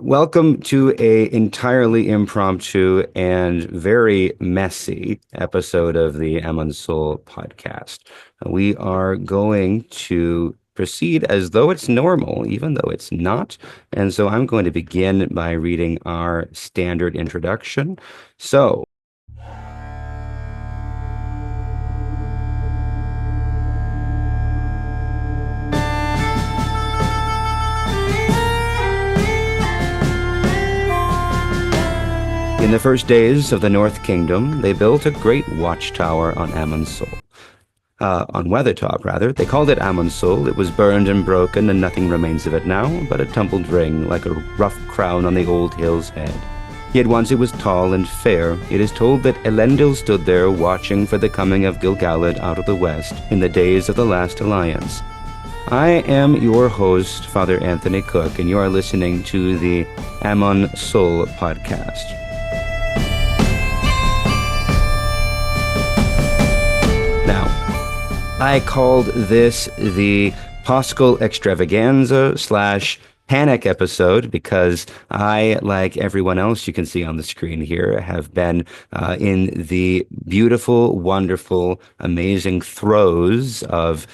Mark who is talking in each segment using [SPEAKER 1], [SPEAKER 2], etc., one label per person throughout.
[SPEAKER 1] Welcome to a entirely impromptu and very messy episode of the Amon Sûl podcast. We are going to proceed as though it's normal, even though it's not. And so I'm going to begin by reading our standard introduction. So, in the first days of the North Kingdom, they built a great watchtower on Amon Sûl. On Weathertop, rather. They called it Amon Sûl. It was burned and broken, and nothing remains of it now but a tumbled ring, like a rough crown on the old hill's head. Yet once it was tall and fair. It is told that Elendil stood there watching for the coming of Gil-galad out of the west in the days of the last alliance. I am your host, Father Anthony Cook, and you are listening to the Amon Sûl podcast. Now, I called this the Paschal Extravaganza / Panic episode because I, like everyone else you can see on the screen here, have been in the beautiful, wonderful, amazing throes of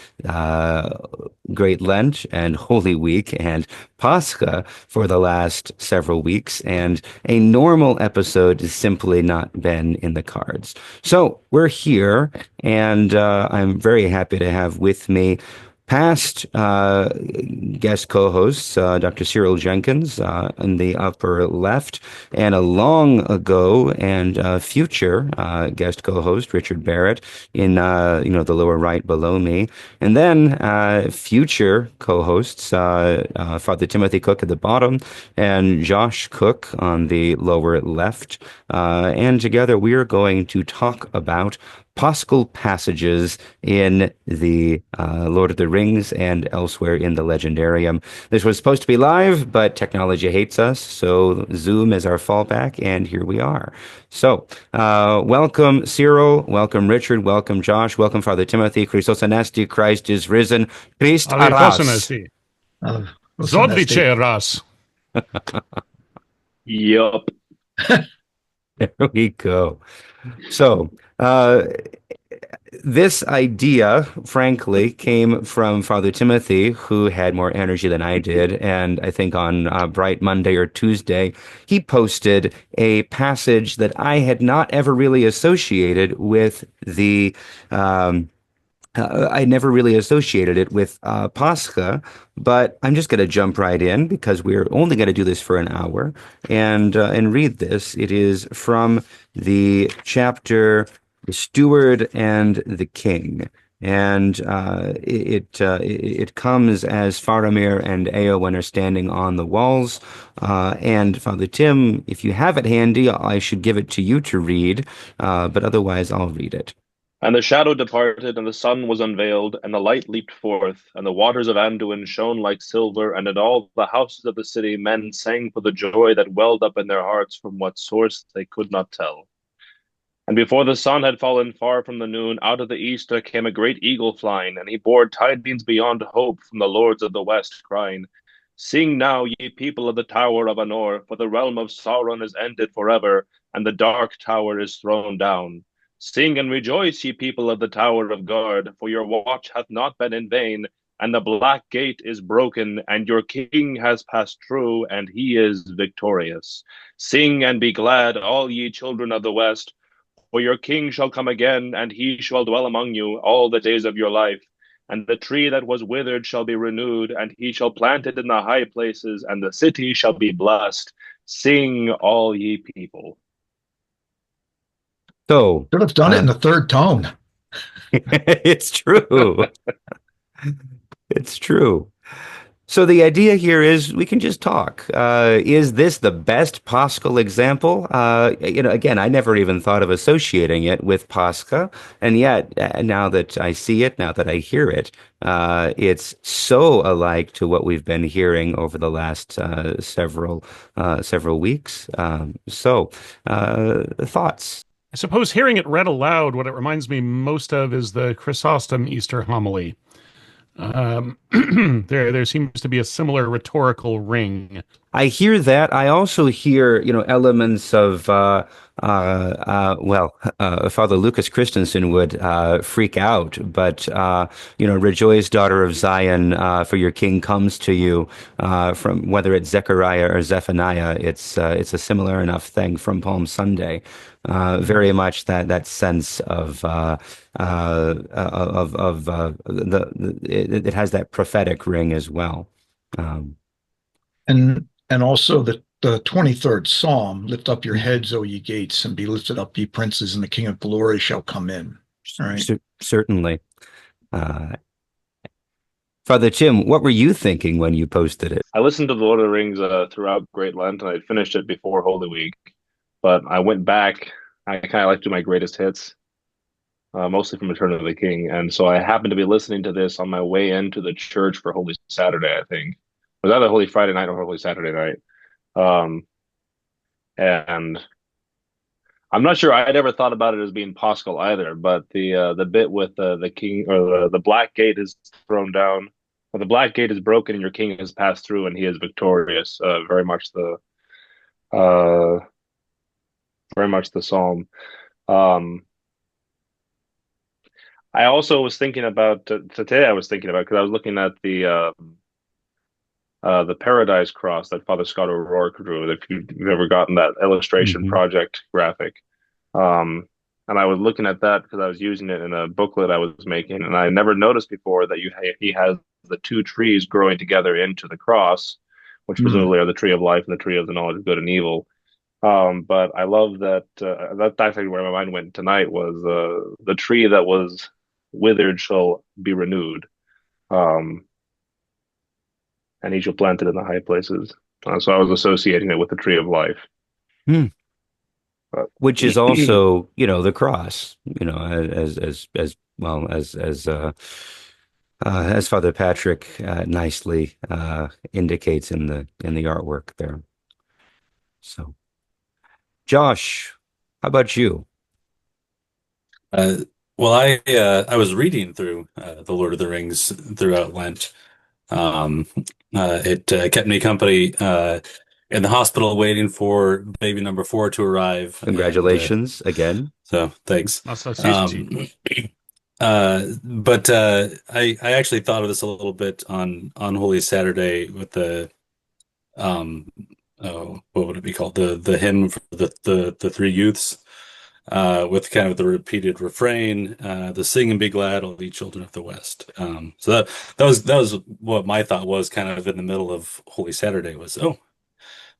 [SPEAKER 1] Great Lent and Holy Week and Pascha for the last several weeks, and a normal episode has simply not been in the cards. So we're here, and I'm very happy to have with me past guest co-hosts, Dr. Cyril Jenkins in the upper left, and a long ago and future guest co-host, Richard Barrett, in the lower right below me, and then future co-hosts, Father Timothy Cook at the bottom, and Josh Cook on the lower left, and together we are going to talk about Paschal passages in the Lord of the Rings and elsewhere in the Legendarium. This was supposed to be live, but technology hates us, so Zoom is our fallback, and here we are. So, welcome Cyril, welcome Richard, welcome Josh, welcome Father Timothy. Christos Anesti, Christ is risen. Christ aras.
[SPEAKER 2] Zodvice ras.
[SPEAKER 3] Yup.
[SPEAKER 1] There we go. So, this idea, frankly, came from Father Timothy, who had more energy than I did. And I think on Bright Monday or Tuesday, he posted a passage that I had not ever really associated with I never really associated it with Pascha, but I'm just going to jump right in because we're only going to do this for an hour and read this. It is from the chapter "The Steward and the King," and it comes as Faramir and Eowyn are standing on the walls. And Father Tim, if you have it handy, I should give it to you to read, but otherwise I'll read it.
[SPEAKER 3] And the shadow departed, and the sun was unveiled, and the light leaped forth, and the waters of Anduin shone like silver, and in all the houses of the city men sang for the joy that welled up in their hearts from what source they could not tell. And before the sun had fallen far from the noon, out of the east there came a great eagle flying, and he bore tidings beyond hope from the lords of the west, crying, "Sing now, ye people of the Tower of Anor, for the realm of Sauron is ended forever, and the dark tower is thrown down. Sing and rejoice, ye people of the Tower of Guard, for your watch hath not been in vain, and the black gate is broken, and your king has passed through, and he is victorious. Sing and be glad, all ye children of the west, for your king shall come again, and he shall dwell among you all the days of your life. And the tree that was withered shall be renewed, and he shall plant it in the high places, and the city shall be blessed. Sing, all ye people."
[SPEAKER 1] So,
[SPEAKER 2] Should have done it in the third tone.
[SPEAKER 1] it's true. It's true. So the idea here is we can just talk. Is this the best Paschal example? Again, I never even thought of associating it with Pascha, and yet now that I see it, now that I hear it, it's so alike to what we've been hearing over the last several weeks. Thoughts?
[SPEAKER 2] I suppose hearing it read aloud, what it reminds me most of is the Chrysostom Easter homily. There seems to be a similar rhetorical ring
[SPEAKER 1] I hear that. I also hear, elements of, Father Lucas Christensen would freak out, but, rejoice, daughter of Zion, for your king comes to you, from whether it's Zechariah or Zephaniah, it's a similar enough thing from Palm Sunday. Very much that sense it has that prophetic ring as well. Um,
[SPEAKER 4] And also the 23rd Psalm, lift up your heads, O ye gates, and be lifted up, ye princes, and the King of glory shall come in. All right.
[SPEAKER 1] Certainly. Uh, Father Tim, what were you thinking when you posted it?
[SPEAKER 3] I listened to the Lord of the Rings throughout Great Lent, and I finished it before Holy Week. But I went back. I kind of like to do my greatest hits, mostly from Return of the King. And so I happened to be listening to this on my way into the church for Holy Saturday, I think. It was either Holy Friday night or Holy Saturday night. Um, and I'm not sure I'd ever thought about it as being Paschal either, but the bit with the king, or the black gate is thrown down, or the black gate is broken and your king has passed through and he is victorious. Uh, very much the psalm. Um, I also was thinking about today. I was thinking about, because I was looking at the Paradise Cross that Father Scott O'Rourke drew. If you've ever gotten that illustration
[SPEAKER 1] Hmm.
[SPEAKER 3] project graphic, um, and I was looking at that because I was using it in a booklet I was making, and I never noticed before that he has the two trees growing together into the cross, which
[SPEAKER 4] Hmm.
[SPEAKER 3] presumably are the tree of life and the tree of the knowledge of good and evil. But I love that. That's actually where my mind went tonight, was the tree that was withered shall be renewed. Um, and he shall plant it in the high places. So I was associating it with the tree of life.
[SPEAKER 1] Hmm.
[SPEAKER 3] But
[SPEAKER 1] Which is also, the cross, as well as Father Patrick nicely indicates in the artwork there. So, Josh, how about you?
[SPEAKER 5] Uh, well, I was reading through The Lord of the Rings throughout Lent. Um, it kept me company in the hospital waiting for baby number four to arrive, and
[SPEAKER 1] Congratulations again.
[SPEAKER 5] so thanks.
[SPEAKER 2] That's so easy.
[SPEAKER 5] Um, but I actually thought of this a little bit on Holy Saturday with the um oh, what would it be called, the hymn for the three youths, with kind of the repeated refrain, the sing and be glad, all ye children of the West. So that was what my thought was, kind of in the middle of Holy Saturday, was, oh,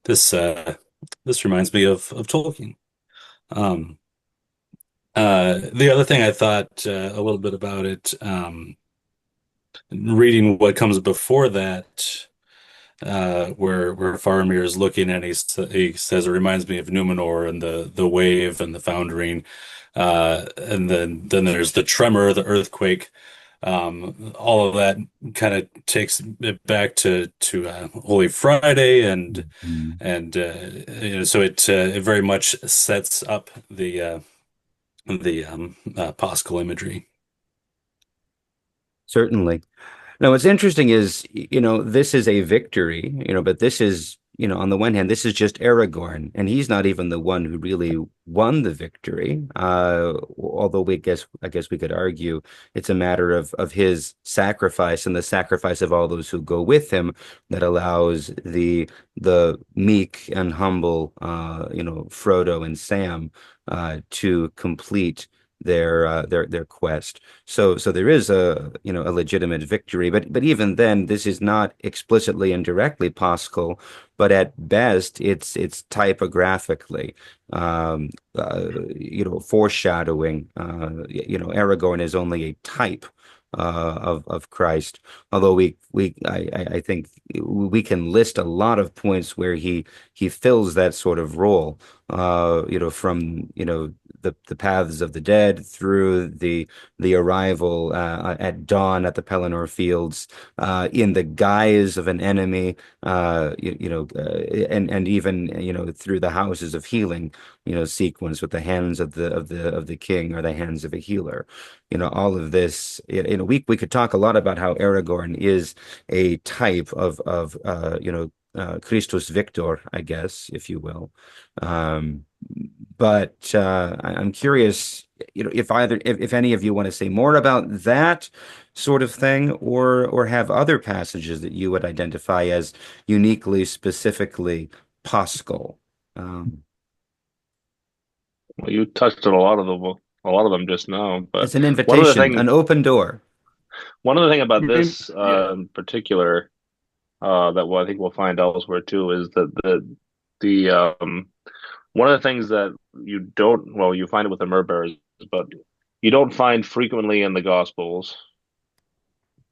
[SPEAKER 5] this this reminds me of Tolkien. Um, the other thing I thought a little bit about it, reading what comes before that, where Faramir is looking, and he says it reminds me of Numenor and the wave and the foundering, and then there's the tremor, the earthquake. All of that kind of takes it back to Holy Friday, and
[SPEAKER 1] Mhm.
[SPEAKER 5] so it very much sets up the Paschal imagery.
[SPEAKER 1] Certainly. Now, what's interesting is, this is a victory, but this is, on the one hand, this is just Aragorn, and he's not even the one who really won the victory. Although I guess we could argue it's a matter of his sacrifice and the sacrifice of all those who go with him that allows the meek and humble, Frodo and Sam, to complete their quest. So there is a legitimate victory, but even then, this is not explicitly and directly Paschal, but at best, it's typographically, foreshadowing. Aragorn is only a type of Christ. Although I think we can list a lot of points where he fills that sort of role. From the paths of the dead through the arrival at dawn at the Pelennor Fields, in the guise of an enemy, and even through the houses of healing, sequence with the hands of the king, or the hands of a healer. All of this. We could talk a lot about how Aragorn is a type of Christus Victor, I guess, if you will. Um, but I'm curious, if any of you want to say more about that sort of thing, or have other passages that you would identify as uniquely, specifically Paschal. Um,
[SPEAKER 3] Well, you touched on a lot of them just now. But
[SPEAKER 1] it's an
[SPEAKER 3] one of the
[SPEAKER 1] invitation,
[SPEAKER 3] thing,
[SPEAKER 1] an open door.
[SPEAKER 3] one of the thing about
[SPEAKER 2] Maybe-
[SPEAKER 3] this
[SPEAKER 2] yeah.
[SPEAKER 3] in particular, that I think we'll find elsewhere too, is that the one of the things that you don't, well, you find it with the myrrh bearers, but you don't find frequently in the Gospels.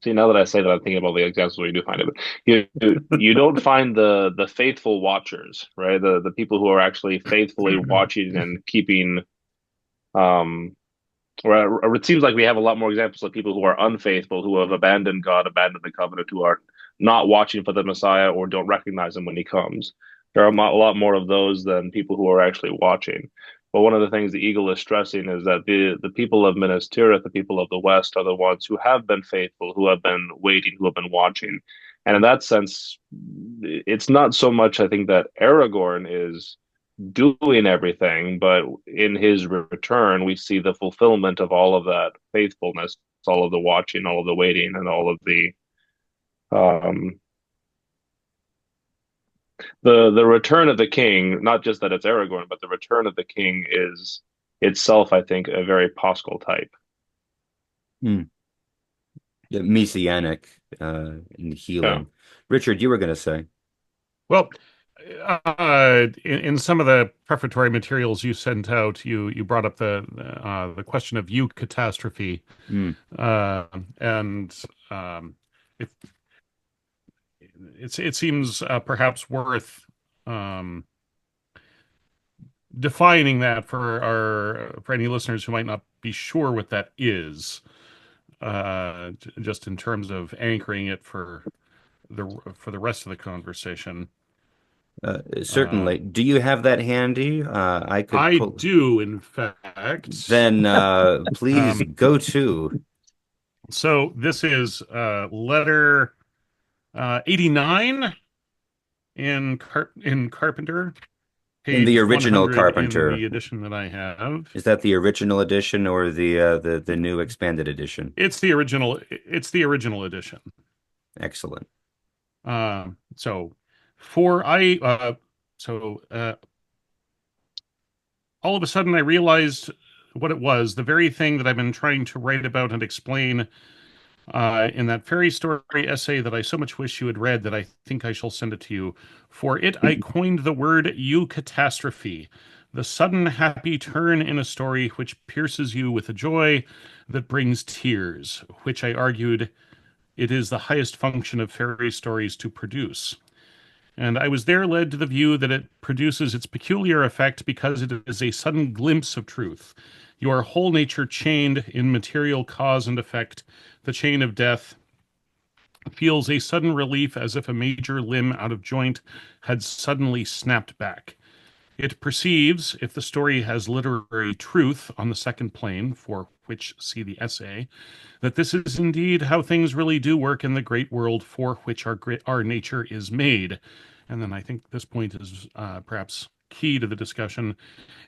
[SPEAKER 3] See, now that I say that, I'm thinking about the examples where you do find it. But you don't find the faithful watchers, right? The people who are actually faithfully watching and keeping. Um, or it seems like we have a lot more examples of people who are unfaithful, who have abandoned God, abandoned the covenant, who are not watching for the Messiah or don't recognize him when he comes. There are a lot more of those than people who are actually watching. But one of the things the eagle is stressing is that the people of Minas Tirith, the people of the West, are the ones who have been faithful, who have been waiting, who have been watching. And in that sense, it's not so much, I think, that Aragorn is doing everything, but in his return, we see the fulfillment of all of that faithfulness, all of the watching, all of the waiting, and all of um, the return of the king. Not just that it's Aragorn, but the return of the king is itself, I think, a very Paschal type.
[SPEAKER 1] Hmm. The messianic in
[SPEAKER 3] Yeah.
[SPEAKER 1] healing. Richard, you were going to say.
[SPEAKER 2] Well, in some of the prefatory materials you sent out, you brought up the question of eucatastrophe,
[SPEAKER 1] Hmm.
[SPEAKER 2] and it it seems perhaps worth um, defining that for any listeners who might not be sure what that is, just in terms of anchoring it for the rest of the conversation.
[SPEAKER 1] Certainly. Do you have that handy? I could
[SPEAKER 2] I
[SPEAKER 1] pull.
[SPEAKER 2] do, in fact.
[SPEAKER 1] Then please
[SPEAKER 2] Um,
[SPEAKER 1] go to
[SPEAKER 2] so this is letter 89 in Carpenter,
[SPEAKER 1] in the
[SPEAKER 2] page
[SPEAKER 1] original
[SPEAKER 2] 100 in
[SPEAKER 1] Carpenter.
[SPEAKER 2] the edition that I have.
[SPEAKER 1] Is that the original edition or the new expanded edition?
[SPEAKER 2] It's the original. It's the original edition.
[SPEAKER 1] Excellent.
[SPEAKER 2] So for I so all of a sudden I realized what it was, the very thing that I've been trying to write about and explain in that fairy story essay that I so much wish you had read that I think I shall send it to you. For it, I coined the word eucatastrophe, the sudden happy turn in a story which pierces you with a joy that brings tears, which I argued it is the highest function of fairy stories to produce. And I was there led to the view that it produces its peculiar effect because it is a sudden glimpse of truth. Your whole nature chained in material cause and effect, the chain of death, feels a sudden relief as if a major limb out of joint had suddenly snapped back. It perceives, if the story has literary truth on the second plane, for which see the essay, that this is indeed how things really do work in the great world for which our nature is made. And then I think this point is perhaps key to the discussion.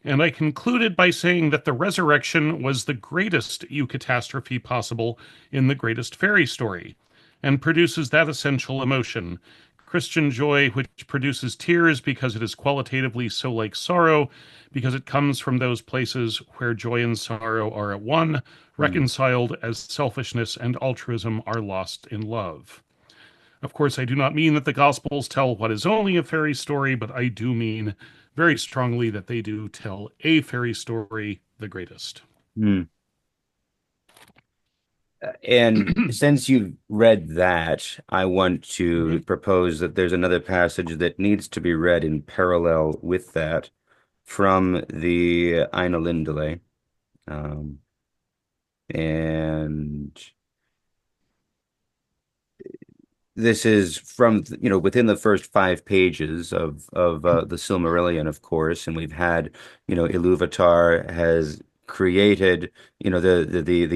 [SPEAKER 2] And I concluded by saying that the resurrection was the greatest eucatastrophe possible in the greatest fairy story, and produces that essential emotion. Christian joy, which produces tears because it is qualitatively so like sorrow, because it comes from those places where joy and sorrow are at one, reconciled as selfishness and altruism are lost in love. Of course, I do not mean that the Gospels tell what is only a fairy story, but I do mean very strongly that they do tell a fairy story, the greatest.
[SPEAKER 1] Hmm. And since you've read that, I want to propose that there's another passage that needs to be read in parallel with that from the Aina Lindale. And this is from, within the first 5 pages of the Silmarillion, of course, and we've had, Ilúvatar has created, the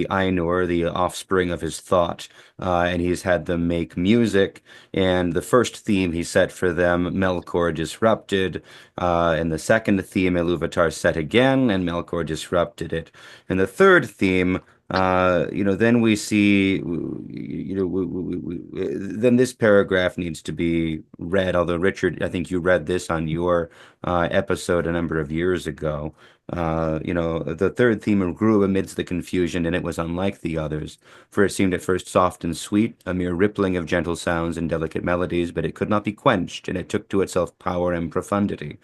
[SPEAKER 1] Ainur, the offspring of his thought, and he's had them make music. And the first theme he set for them, Melkor disrupted, and the second theme, Iluvatar set again, and Melkor disrupted it. And the third theme, then we see, then this paragraph needs to be read. Although Richard, I think you read this on your episode a number of years ago. The third theme grew amidst the confusion, and it was unlike the others, for it seemed at first soft and sweet, a mere rippling of gentle sounds and delicate melodies, but it could not be quenched, and it took to itself power and profundity.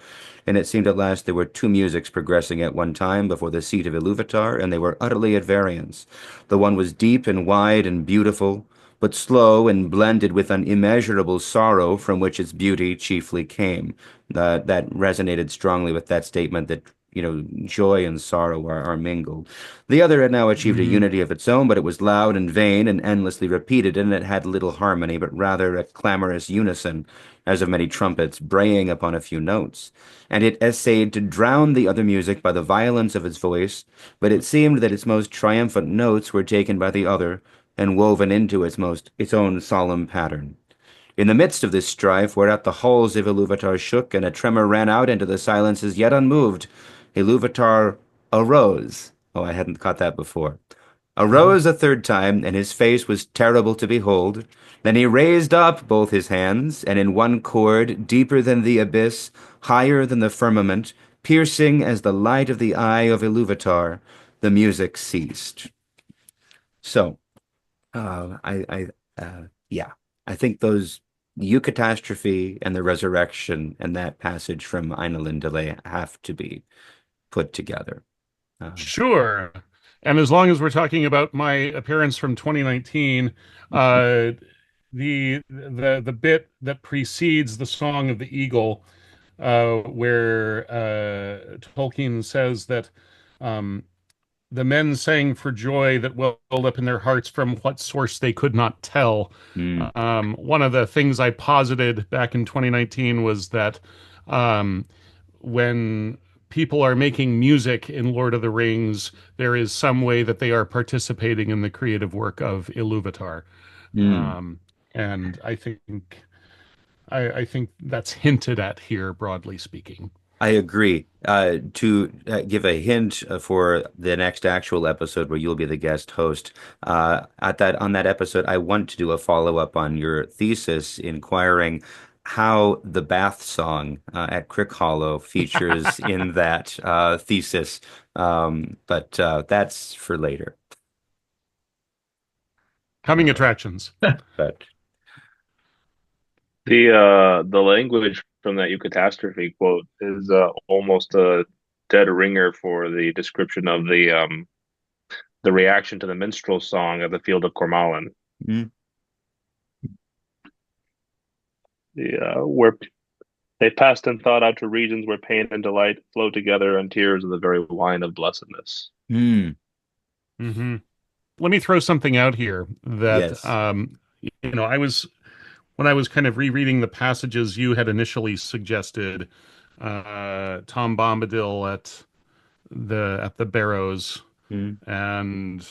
[SPEAKER 1] And it seemed at last there were two musics progressing at one time before the seat of Iluvatar, and they were utterly at variance. The one was deep and wide and beautiful, but slow and blended with an immeasurable sorrow from which its beauty chiefly came. That resonated strongly with that statement that joy and sorrow are mingled. The other had now achieved a unity of its own, but it was loud and vain and endlessly repeated, and it had little harmony, but rather a clamorous unison, as of many trumpets braying upon a few notes. And it essayed to drown the other music by the violence of its voice, but it seemed that its most triumphant notes were taken by the other, and woven into its own solemn pattern. In the midst of this strife, whereat the halls of Iluvatar shook, and a tremor ran out into the silences, yet unmoved, Iluvatar arose. Oh, I hadn't caught that before. Arose a third time, and his face was terrible to behold. Then he raised up both his hands, and in one chord, deeper than the abyss, higher than the firmament, piercing as the light of the eye of Iluvatar, the music ceased. So, yeah, I think those eucatastrophe and the resurrection and that passage from Ainulindale have to be put together.
[SPEAKER 2] Sure. And as long as we're talking about my appearance from 2019, the bit that precedes the Song of the Eagle, where Tolkien says that the men sang for joy that welled up in their hearts from what source they could not tell. One of the things I posited back in 2019 was that when people are making music in Lord of the Rings, there is some way that they are participating in the creative work of Iluvatar. And I think that's hinted at here, broadly speaking.
[SPEAKER 1] I agree. To give a hint for the next actual episode where you'll be the guest host, on that episode, I want to do a follow-up on your thesis inquiring how the bath song at Crick Hollow features in that thesis. But that's for later.
[SPEAKER 2] Coming attractions.
[SPEAKER 1] But
[SPEAKER 3] The language from that eucatastrophe quote is almost a dead ringer for the description of the reaction to the minstrel song at the field of Cormallen. Where they passed in thought out to regions where pain and delight flow together, and tears are the very wine of blessedness.
[SPEAKER 2] Let me throw something out here that
[SPEAKER 1] Yes.
[SPEAKER 2] When I was kind of rereading the passages you had initially suggested, Tom Bombadil at the Barrows and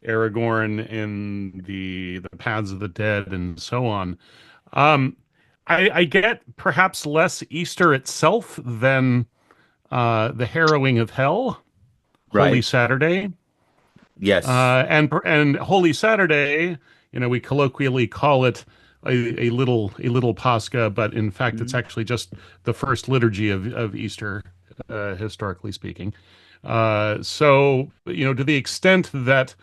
[SPEAKER 2] Aragorn in the Paths of the Dead and so on. I get perhaps less Easter itself than the harrowing of hell, Holy
[SPEAKER 1] Right.
[SPEAKER 2] Saturday.
[SPEAKER 1] Yes.
[SPEAKER 2] And Holy Saturday, we colloquially call it a little Pascha, but in fact, it's actually just the first liturgy of Easter, historically speaking. So, to the extent that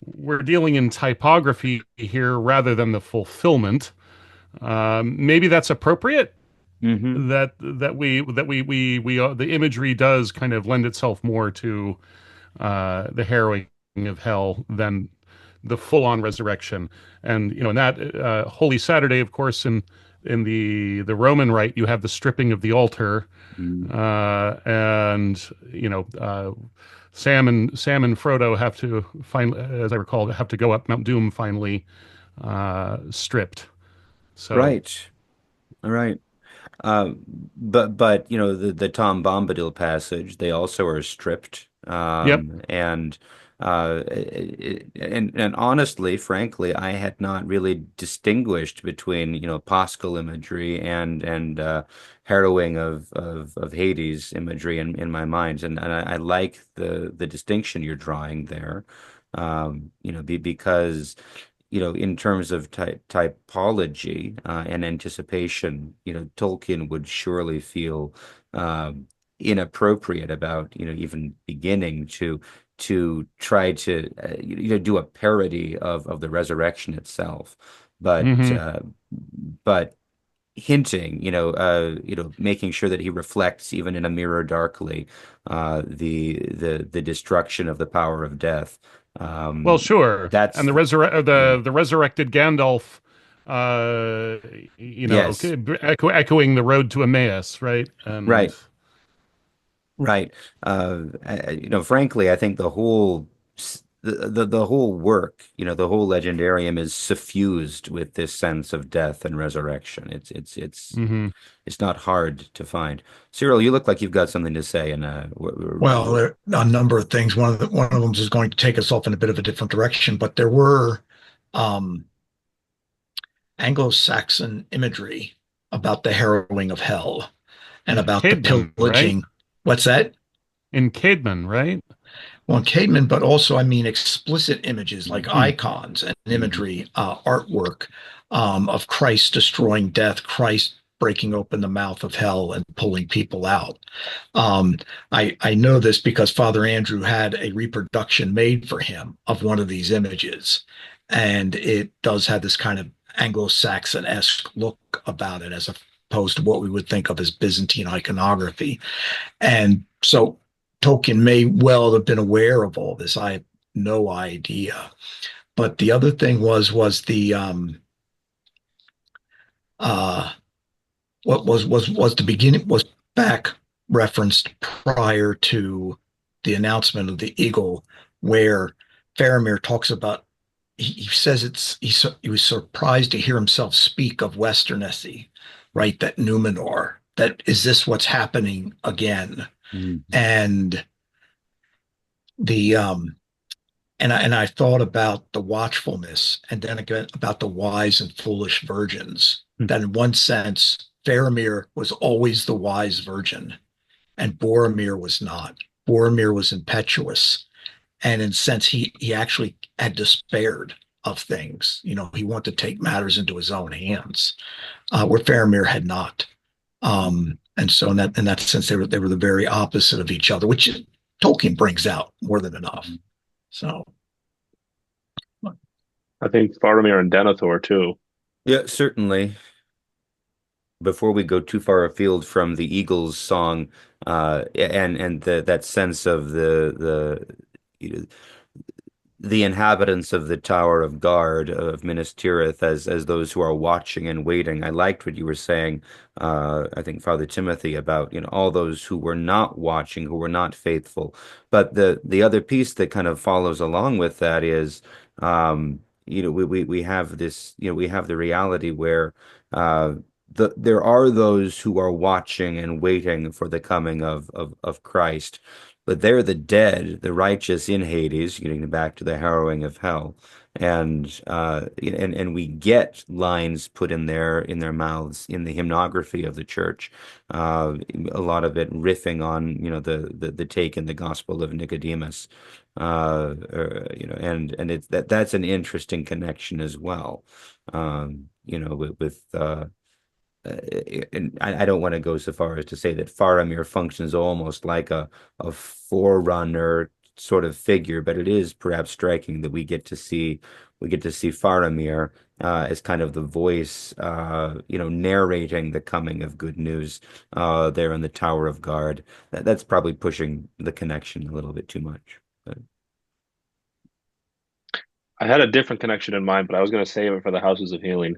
[SPEAKER 2] we're dealing in typography here rather than the fulfillment, maybe that's appropriate. That the imagery does kind of lend itself more to the harrowing of hell than the full-on resurrection. And in that Holy Saturday, of course, in the Roman rite, you have the stripping of the altar, and Sam and Frodo have to as I recall, have to go up Mount Doom finally, stripped. So
[SPEAKER 1] Right. But the Tom Bombadil passage, they also are stripped
[SPEAKER 2] Yep.
[SPEAKER 1] And and honestly, frankly, I had not really distinguished between, Paschal imagery and harrowing of Hades imagery in my mind, and I like the distinction you're drawing there, because in terms of typology and anticipation, Tolkien would surely feel inappropriate about, even beginning to try to do a parody of the resurrection itself, but
[SPEAKER 2] Hmm.
[SPEAKER 1] uh, but hinting, making sure that he reflects even in a mirror darkly, the destruction of the power of death.
[SPEAKER 2] Well,
[SPEAKER 1] Um,
[SPEAKER 2] sure. And
[SPEAKER 1] that's yeah.
[SPEAKER 2] the resurrected Gandalf, uh,
[SPEAKER 1] Yes,
[SPEAKER 2] echoing the road to Emmaus, right? And
[SPEAKER 1] right, right. Frankly, I think the whole work, the whole legendarium is suffused with this sense of death and resurrection.
[SPEAKER 2] mhm.
[SPEAKER 1] It's not hard to find. Cyril, you look like you've got something to say, and
[SPEAKER 4] Well, there are a number of things. One of them is going to take us off in a bit of a different direction, but there were um, Anglo-Saxon imagery about the harrowing of hell and
[SPEAKER 2] In
[SPEAKER 4] about the
[SPEAKER 2] Caedmon, right?
[SPEAKER 4] pillaging. What's that?
[SPEAKER 2] In Caedmon, right?
[SPEAKER 4] Well, Caedmon, but also, I mean, explicit images like
[SPEAKER 2] Hmm.
[SPEAKER 4] icons and
[SPEAKER 1] Mhm.
[SPEAKER 4] imagery, artwork of Christ destroying death, Christ breaking open the mouth of hell and pulling people out. Um, I know this because Father Andrew had a reproduction made for him of one of these images, and it does have this kind of Anglo-Saxon-esque look about it, as opposed to what we would think of as Byzantine iconography. And so Tolkien may well have been aware of all this. I have no idea. But the other thing was the uh what was the beginning was back referenced prior to the announcement of the eagle, where Faramir talks about he says he was surprised to hear himself speak of Westernessy, right? That Numenor, that is this what's happening again?
[SPEAKER 1] Mhm.
[SPEAKER 4] And the and I thought about the watchfulness, and then again about the wise and foolish virgins. That in one sense, Faramir was always the wise virgin, and Boromir was not. Boromir was impetuous, and in a sense, he actually had despaired of things. He wanted to take matters into his own hands, where Faramir had not. And so in that sense, they were the very opposite of each other, which Tolkien brings out more than enough. So
[SPEAKER 3] I think Faramir and Denethor too.
[SPEAKER 1] Yeah, certainly. Before we go too far afield from the Eagles song, and that sense of you know, the inhabitants of the Tower of Guard of Minas Tirith as those who are watching and waiting. I liked what you were saying, I think Father Timothy, about all those who were not watching, who were not faithful. But the other piece that kind of follows along with that is, we have this, we have the reality where there are those who are watching and waiting for the coming of Christ, but they're the dead, the righteous in Hades, getting back to the harrowing of hell. And we get lines put in their mouths in the hymnography of the church. A lot of it riffing on, the take in the Gospel of Nicodemus. And it's that's an interesting connection as well. With and I don't want to go so far as to say that Faramir functions almost like a forerunner sort of figure, but it is perhaps striking that we get to see Faramir as kind of the voice, narrating the coming of good news there in the Tower of Guard. That's probably pushing the connection a little bit too much. But,
[SPEAKER 3] I had a different connection in mind, but I was going to save it for the Houses of Healing.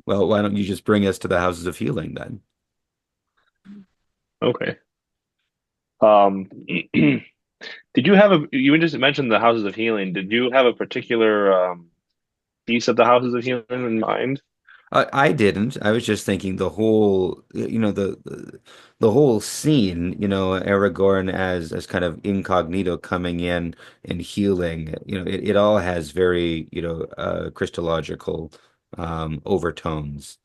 [SPEAKER 1] well, why don't you just bring us to the Houses of Healing then?
[SPEAKER 3] Okay. Did you have you just mentioned the Houses of Healing. Did you have a particular piece of the Houses of Healing in mind?
[SPEAKER 1] I didn't. I was just thinking the whole, the whole scene, Aragorn as kind of incognito coming in and healing, it all has very, Christological overtones.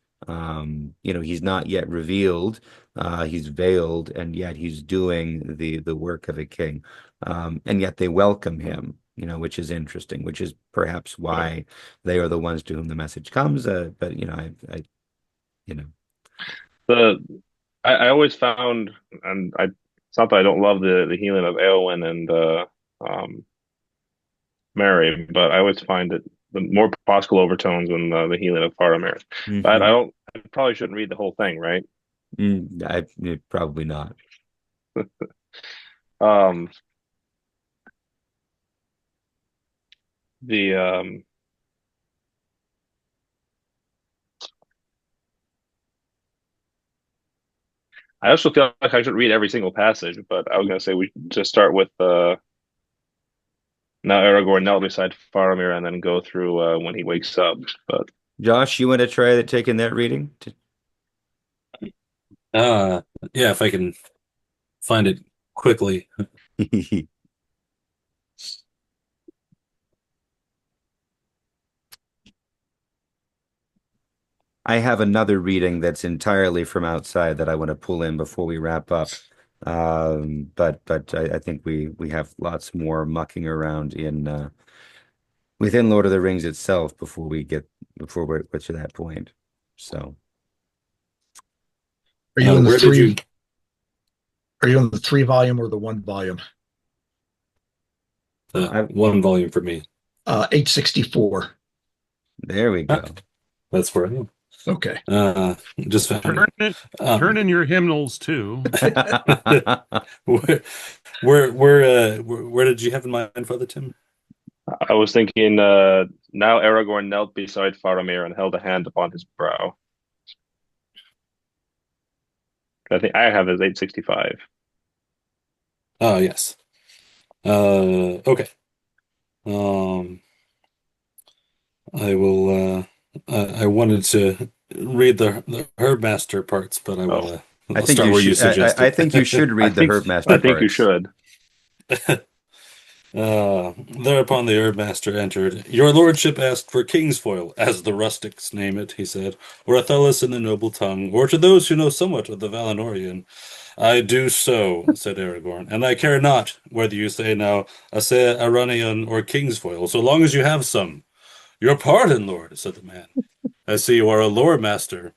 [SPEAKER 1] He's not yet revealed. He's veiled, and yet he's doing the work of a king. And yet they welcome him, which is interesting, which is perhaps why they are the ones to whom the message comes. But you know,
[SPEAKER 3] The I always found, and it's not that I don't love the healing of Eowyn and um, Mary, but I always find it the more Paschal overtones than the healing of Faramir. But
[SPEAKER 1] hmm
[SPEAKER 3] I probably shouldn't read the whole thing, right?
[SPEAKER 1] probably not.
[SPEAKER 3] Um, the I also feel like I should read every single passage, but I was gonna say we just start with now Aragorn knelt beside Faramir and then go through when he wakes up. But
[SPEAKER 1] Josh, you want to try taking that reading?
[SPEAKER 5] Uh, yeah, if I can find it quickly.
[SPEAKER 1] I have another reading that's entirely from outside that I want to pull in before we wrap up. But I think we have lots more mucking around in within Lord of the Rings itself before we get to that point. So
[SPEAKER 4] Are you in the
[SPEAKER 5] Where did you?
[SPEAKER 4] three? Are you in the 3 volume or the 1 volume?
[SPEAKER 1] I,
[SPEAKER 5] One volume for me.
[SPEAKER 4] 864.
[SPEAKER 1] there we
[SPEAKER 5] Ah,
[SPEAKER 1] go.
[SPEAKER 5] that's where I am.
[SPEAKER 4] Okay.
[SPEAKER 5] Just found
[SPEAKER 2] Turn
[SPEAKER 5] it.
[SPEAKER 2] it, turn
[SPEAKER 5] Um,
[SPEAKER 2] in your hymnals too.
[SPEAKER 5] where, where did you have in mind, Father Tim?
[SPEAKER 3] I was thinking now Aragorn knelt beside Faramir and held a hand upon his brow. I think I have it as 865.
[SPEAKER 5] Oh, yes. Okay. Um, I will. I wanted to read the Herbmaster parts, but I
[SPEAKER 3] Oh,
[SPEAKER 5] will.
[SPEAKER 1] I
[SPEAKER 5] I'll
[SPEAKER 1] think
[SPEAKER 5] start
[SPEAKER 1] you
[SPEAKER 5] where you
[SPEAKER 1] should. I
[SPEAKER 5] suggested.
[SPEAKER 1] think you should
[SPEAKER 3] I
[SPEAKER 1] read the
[SPEAKER 3] think I
[SPEAKER 1] Herbmaster
[SPEAKER 3] think you
[SPEAKER 1] parts.
[SPEAKER 3] should.
[SPEAKER 5] Thereupon the Herbmaster entered. Your lordship asked for Kingsfoil, as the rustics name it, he said, or Athelus in the noble tongue, or to those who know somewhat of the Valinorian. I do so, said Aragorn, and I care not whether you say now Ase Aranian or Kingsfoil, so long as you have some. Your pardon, lord, said the man. I see you are a lore master,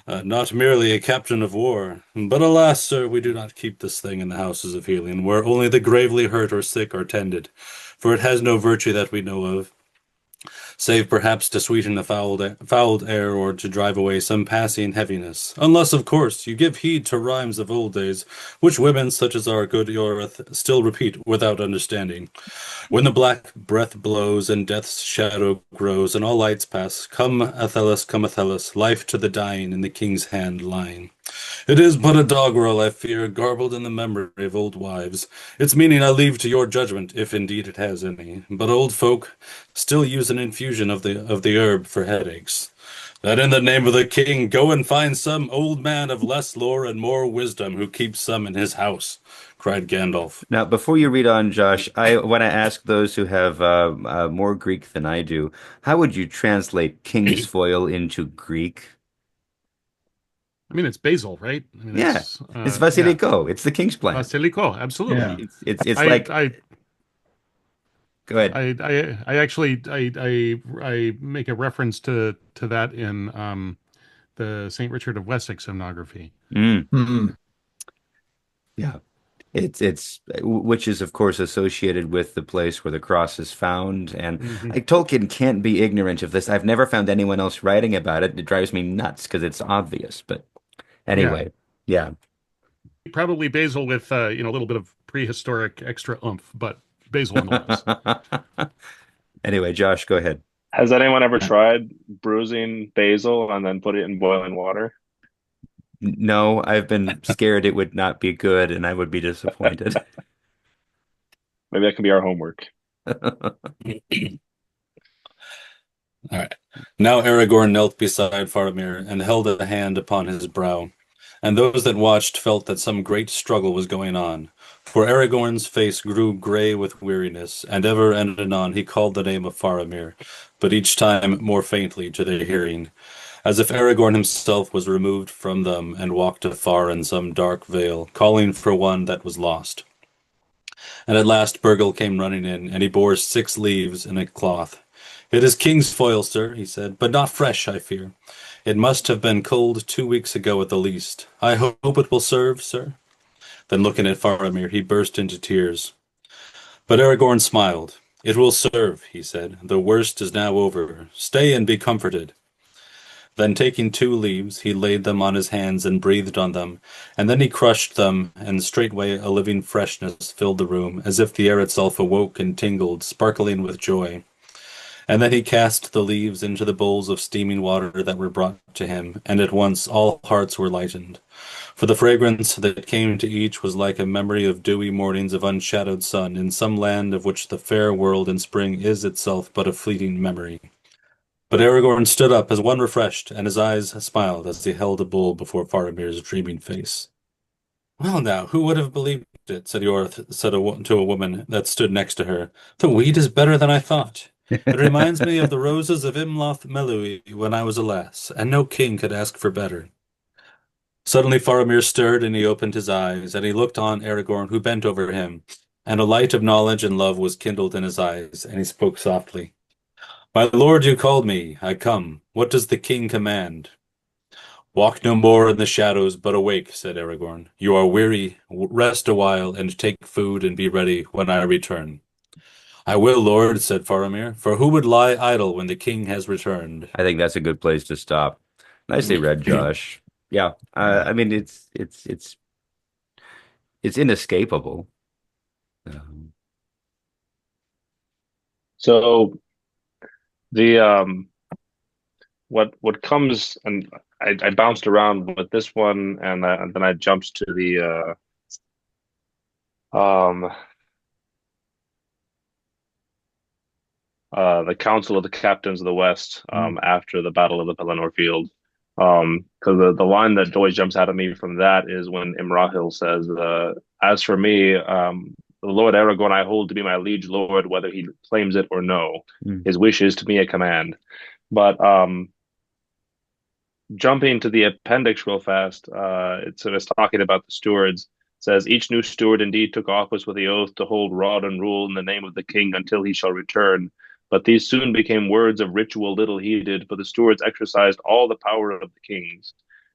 [SPEAKER 5] not merely a captain of war. But alas, sir, we do not keep this thing in the houses of healing, where only the gravely hurt or sick are tended, for it has no virtue that we know of, save perhaps to sweeten the fouled air or to drive away some passing heaviness. Unless, of course, you give heed to rhymes of old days, which women such as our good Ioreth still repeat without understanding. When the black breath blows and death's shadow grows and all lights pass, come Athelas, life to the dying in the king's hand lying. It is but a doggerel, I fear, garbled in the memory of old wives. Its meaning I leave to your judgment, if indeed it has any. But old folk still use an infusion of the herb for headaches. That in the name of the king, go and find some old man of less lore and more wisdom who keeps some in his house, cried Gandalf.
[SPEAKER 1] Now, before you read on, Josh, I want to ask those who have more Greek than I do, how would you translate Kingsfoil into Greek?
[SPEAKER 2] I mean, it's basil, right? I mean,
[SPEAKER 1] Yeah,
[SPEAKER 2] it's
[SPEAKER 1] it's
[SPEAKER 2] yeah,
[SPEAKER 1] Basiliko. It's the king's plant.
[SPEAKER 2] basilico, absolutely.
[SPEAKER 4] Yeah.
[SPEAKER 1] It's
[SPEAKER 2] I
[SPEAKER 1] like,
[SPEAKER 2] I
[SPEAKER 1] go ahead.
[SPEAKER 2] I actually I make a reference to that in the Saint Richard of Wessex hymnography.
[SPEAKER 1] Mm,
[SPEAKER 4] Hmm.
[SPEAKER 1] yeah. It's which is of course associated with the place where the cross is found. And
[SPEAKER 2] Hmm.
[SPEAKER 1] like Tolkien can't be ignorant of this. I've never found anyone else writing about it. It drives me nuts because it's obvious. But
[SPEAKER 2] Yeah,
[SPEAKER 1] anyway, yeah.
[SPEAKER 2] probably basil with a little bit of prehistoric extra oomph, but basil nonetheless.
[SPEAKER 1] Anyway, Josh, go ahead.
[SPEAKER 3] Has anyone ever tried bruising basil and then put it in boiling water?
[SPEAKER 1] No, I've been scared it would not be good and I would be disappointed.
[SPEAKER 3] Maybe that can be our homework.
[SPEAKER 5] All right. Now Aragorn knelt beside Faramir and held a hand upon his brow. And those that watched felt that some great struggle was going on. For Aragorn's face grew gray with weariness, and ever and anon he called the name of Faramir, but each time more faintly to their hearing, as if Aragorn himself was removed from them and walked afar in some dark vale, calling for one that was lost. And at last Burgle came running in, and he bore 6 leaves in a cloth. "It is king's foil, sir," he said, "but not fresh, I fear. It must have been culled 2 weeks ago at the least. I hope it will serve, sir." Then looking at Faramir, he burst into tears. But Aragorn smiled. "It will serve," he said. "The worst is now over. Stay and be comforted." Then taking 2 leaves, he laid them on his hands and breathed on them, and then he crushed them, and straightway a living freshness filled the room, as if the air itself awoke and tingled, sparkling with joy. And then he cast the leaves into the bowls of steaming water that were brought to him, and at once all hearts were lightened. For the fragrance that came to each was like a memory of dewy mornings of unshadowed sun in some land of which the fair world in spring is itself but a fleeting memory. But Aragorn stood up as one refreshed, and his eyes smiled as he held a bowl before Faramir's dreaming face. "Well now, who would have believed it?" said Ioreth to a woman that stood next to her. "The wheat is better than I thought. It reminds me of the roses of Imloth Melui when I was a lass, and no king could ask for better." Suddenly Faramir stirred, and he opened his eyes, and he looked on Aragorn, who bent over him, and a light of knowledge and love was kindled in his eyes, and he spoke softly. "My lord, you called me. I come. What does the king command?" "Walk no more in the shadows, but awake," said Aragorn. "You are weary. Rest a while, and take food, and be ready when I return." "I will, lord," said Faramir, "for who would lie idle when the king has returned?"
[SPEAKER 1] I think that's a good place to stop. Nicely read, Josh. Yeah, I mean it's inescapable. Um,
[SPEAKER 3] So the what comes, and I bounced around with this one, and then I jumped to the Council of the Captains of the West after the Battle of the Pelennor Field. Because the line that always jumps out at me from that is when Imrahil says, "As for me, the Lord Aragorn I hold to be my liege lord, whether he claims it or no.
[SPEAKER 1] mm,
[SPEAKER 3] His wish is to me a command." But jumping to the appendix real fast, it's talking about the stewards. It says, "Each new steward indeed took office with the oath to hold rod and rule in the name of the king until he shall return. But these soon became words of ritual little heeded, for the stewards exercised all the power of the kings.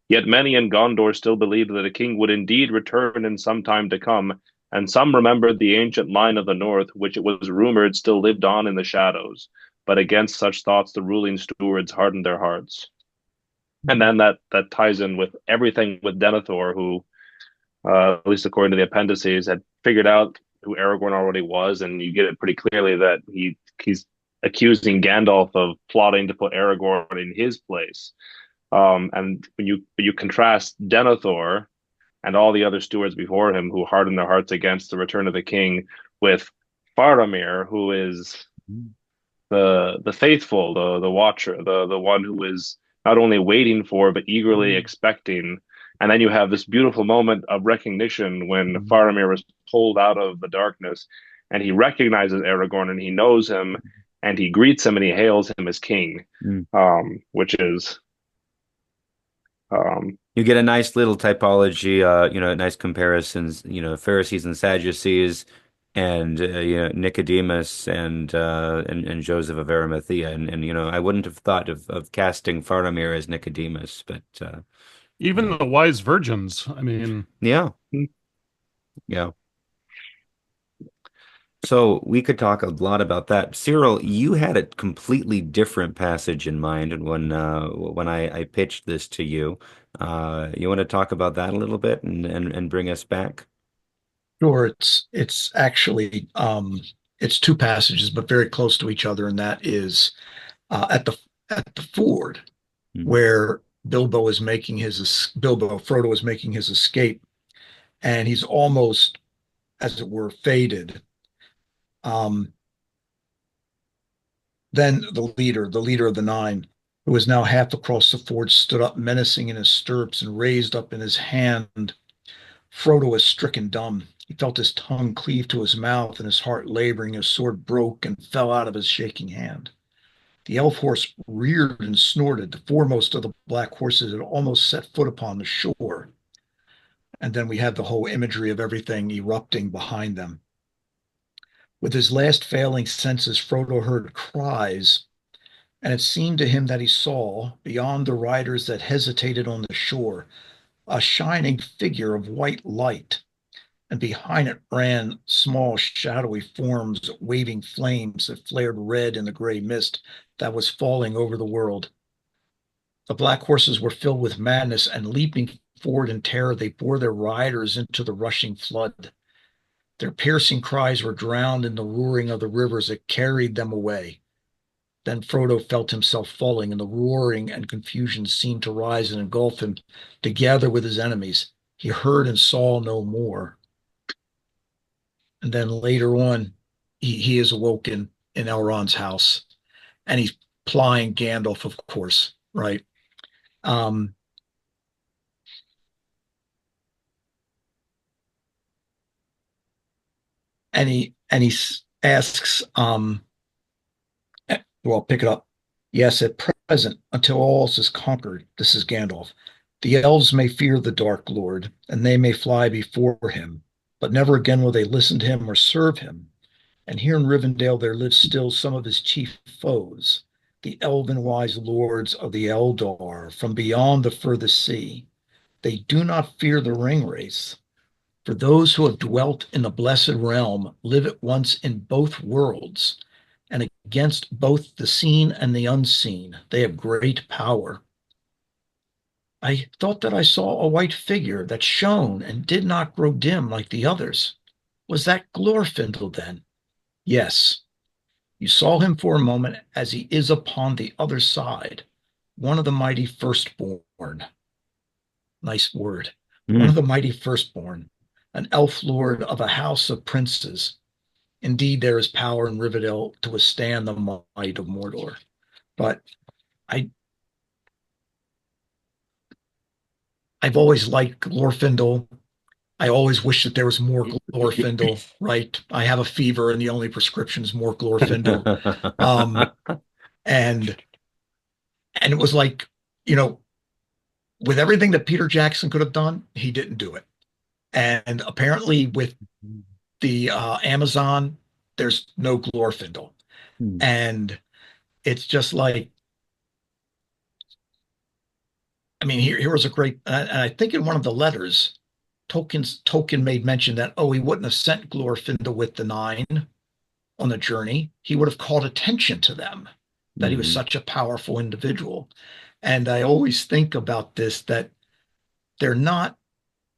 [SPEAKER 3] Yet many in Gondor still believed that the king would indeed return in some time to come, and some remembered the ancient line of the north, which it was rumored still lived on in the shadows. But against such thoughts the ruling stewards hardened their hearts." And then that ties in with everything with Denethor, who, at least according to the appendices, had figured out who Aragorn already was, and you get it pretty clearly that he's accusing Gandalf of plotting to put Aragorn in his place. And when you contrast Denethor and all the other stewards before him who hardened their hearts against the return of the king, with Faramir, who is the faithful, the watcher, the one who is not only waiting for but eagerly expecting. And then you have this beautiful moment of recognition when Faramir is pulled out of the darkness, and he recognizes Aragorn, and he knows him, and he greets him, and he hails him as king,
[SPEAKER 1] mm.
[SPEAKER 3] which is
[SPEAKER 1] You get a nice little typology, nice comparisons, Pharisees and Sadducees, and Nicodemus and Joseph of Arimathea, and I wouldn't have thought of casting Faramir as Nicodemus, but
[SPEAKER 2] Even the wise virgins. I mean,
[SPEAKER 1] yeah, yeah. So we could talk a lot about that. Cyril, you had a completely different passage in mind, and when I pitched this to you, you want to talk about that a little bit and bring us back?
[SPEAKER 4] Sure, it's actually it's 2 passages, but very close to each other, and that is at the ford
[SPEAKER 1] Mm.
[SPEAKER 4] where Frodo is making his escape, and he's almost, as it were, faded. Um, Then the leader of the nine, who was now half across the ford, stood up menacing in his stirrups and raised up in his hand. Frodo was stricken dumb. He felt his tongue cleave to his mouth and his heart laboring. His sword broke and fell out of his shaking hand. The elf horse reared and snorted. The foremost of the black horses had almost set foot upon the shore. And then we had the whole imagery of everything erupting behind them. With his last failing senses, Frodo heard cries, and it seemed to him that he saw, beyond the riders that hesitated on the shore, a shining figure of white light, and behind it ran small shadowy forms, waving flames that flared red in the gray mist that was falling over the world. The black horses were filled with madness, and leaping forward in terror, they bore their riders into the rushing flood. Their piercing cries were drowned in the roaring of the rivers that carried them away. Then Frodo felt himself falling, and the roaring and confusion seemed to rise and engulf him together with his enemies. He heard and saw no more. And then later on, he is awoken in Elrond's house, and he's plying Gandalf, of course, right? Um, and he asks, well, pick it up. Yes, at present, until all else is conquered, this is Gandalf. The elves may fear the Dark Lord, and they may fly before him, but never again will they listen to him or serve him. And here in Rivendell there live still some of his chief foes, the elven wise lords of the Eldar from beyond the furthest sea. They do not fear the ring race, for those who have dwelt in the blessed realm live at once in both worlds, and against both the seen and the unseen they have great power. I thought that I saw a white figure that shone and did not grow dim like the others. Was that Glorfindel then? Yes. You saw him for a moment as he is upon the other side, one of the mighty firstborn. Nice word. One of the mighty firstborn, an elf lord of a house of princes. Indeed, there is power in Rivendell to withstand the might of Mordor. But I've always liked Glorfindel. I always wish that there was more Glorfindel, right? I have a fever, and the only prescription is more Glorfindel. And it was like, with everything that Peter Jackson could have done, he didn't do it. And apparently, with the Amazon, there's no Glorfindel. And it's just like, I mean, here was a great, and I think in one of the letters, Tolkien made mention that, he wouldn't have sent Glorfindel with the nine on the journey. He would have called attention to them, that he was such a powerful individual. And I always think about this, that they're not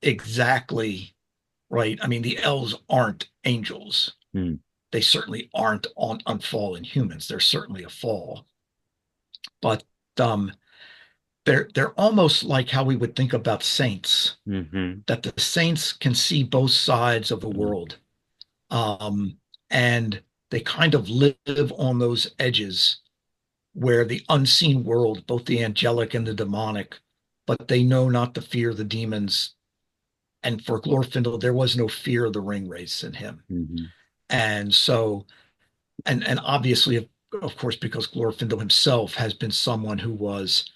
[SPEAKER 4] exactly right. I mean, the elves aren't angels. They certainly aren't unfallen humans. They're certainly a fall. But they're almost like how we would think about saints, that the saints can see both sides of the world. And they kind of live on those edges where the unseen world, both the angelic and the demonic, but they know not to fear the demons. And for Glorfindel, there was no fear of the ring race in him. And so, and obviously, of course, because Glorfindel himself has been someone who was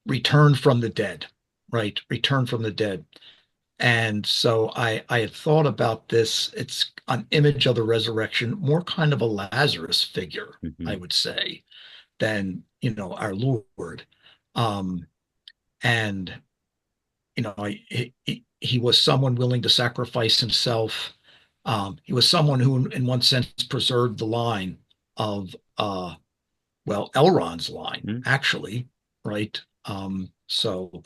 [SPEAKER 4] returned from the dead, right? Returned from the dead. And so I had thought about this. It's an image of the resurrection, more kind of a Lazarus figure, I would say, than, our Lord. And, he was someone willing to sacrifice himself. He was someone who, in one sense, preserved the line of, Elrond's line, actually, right? So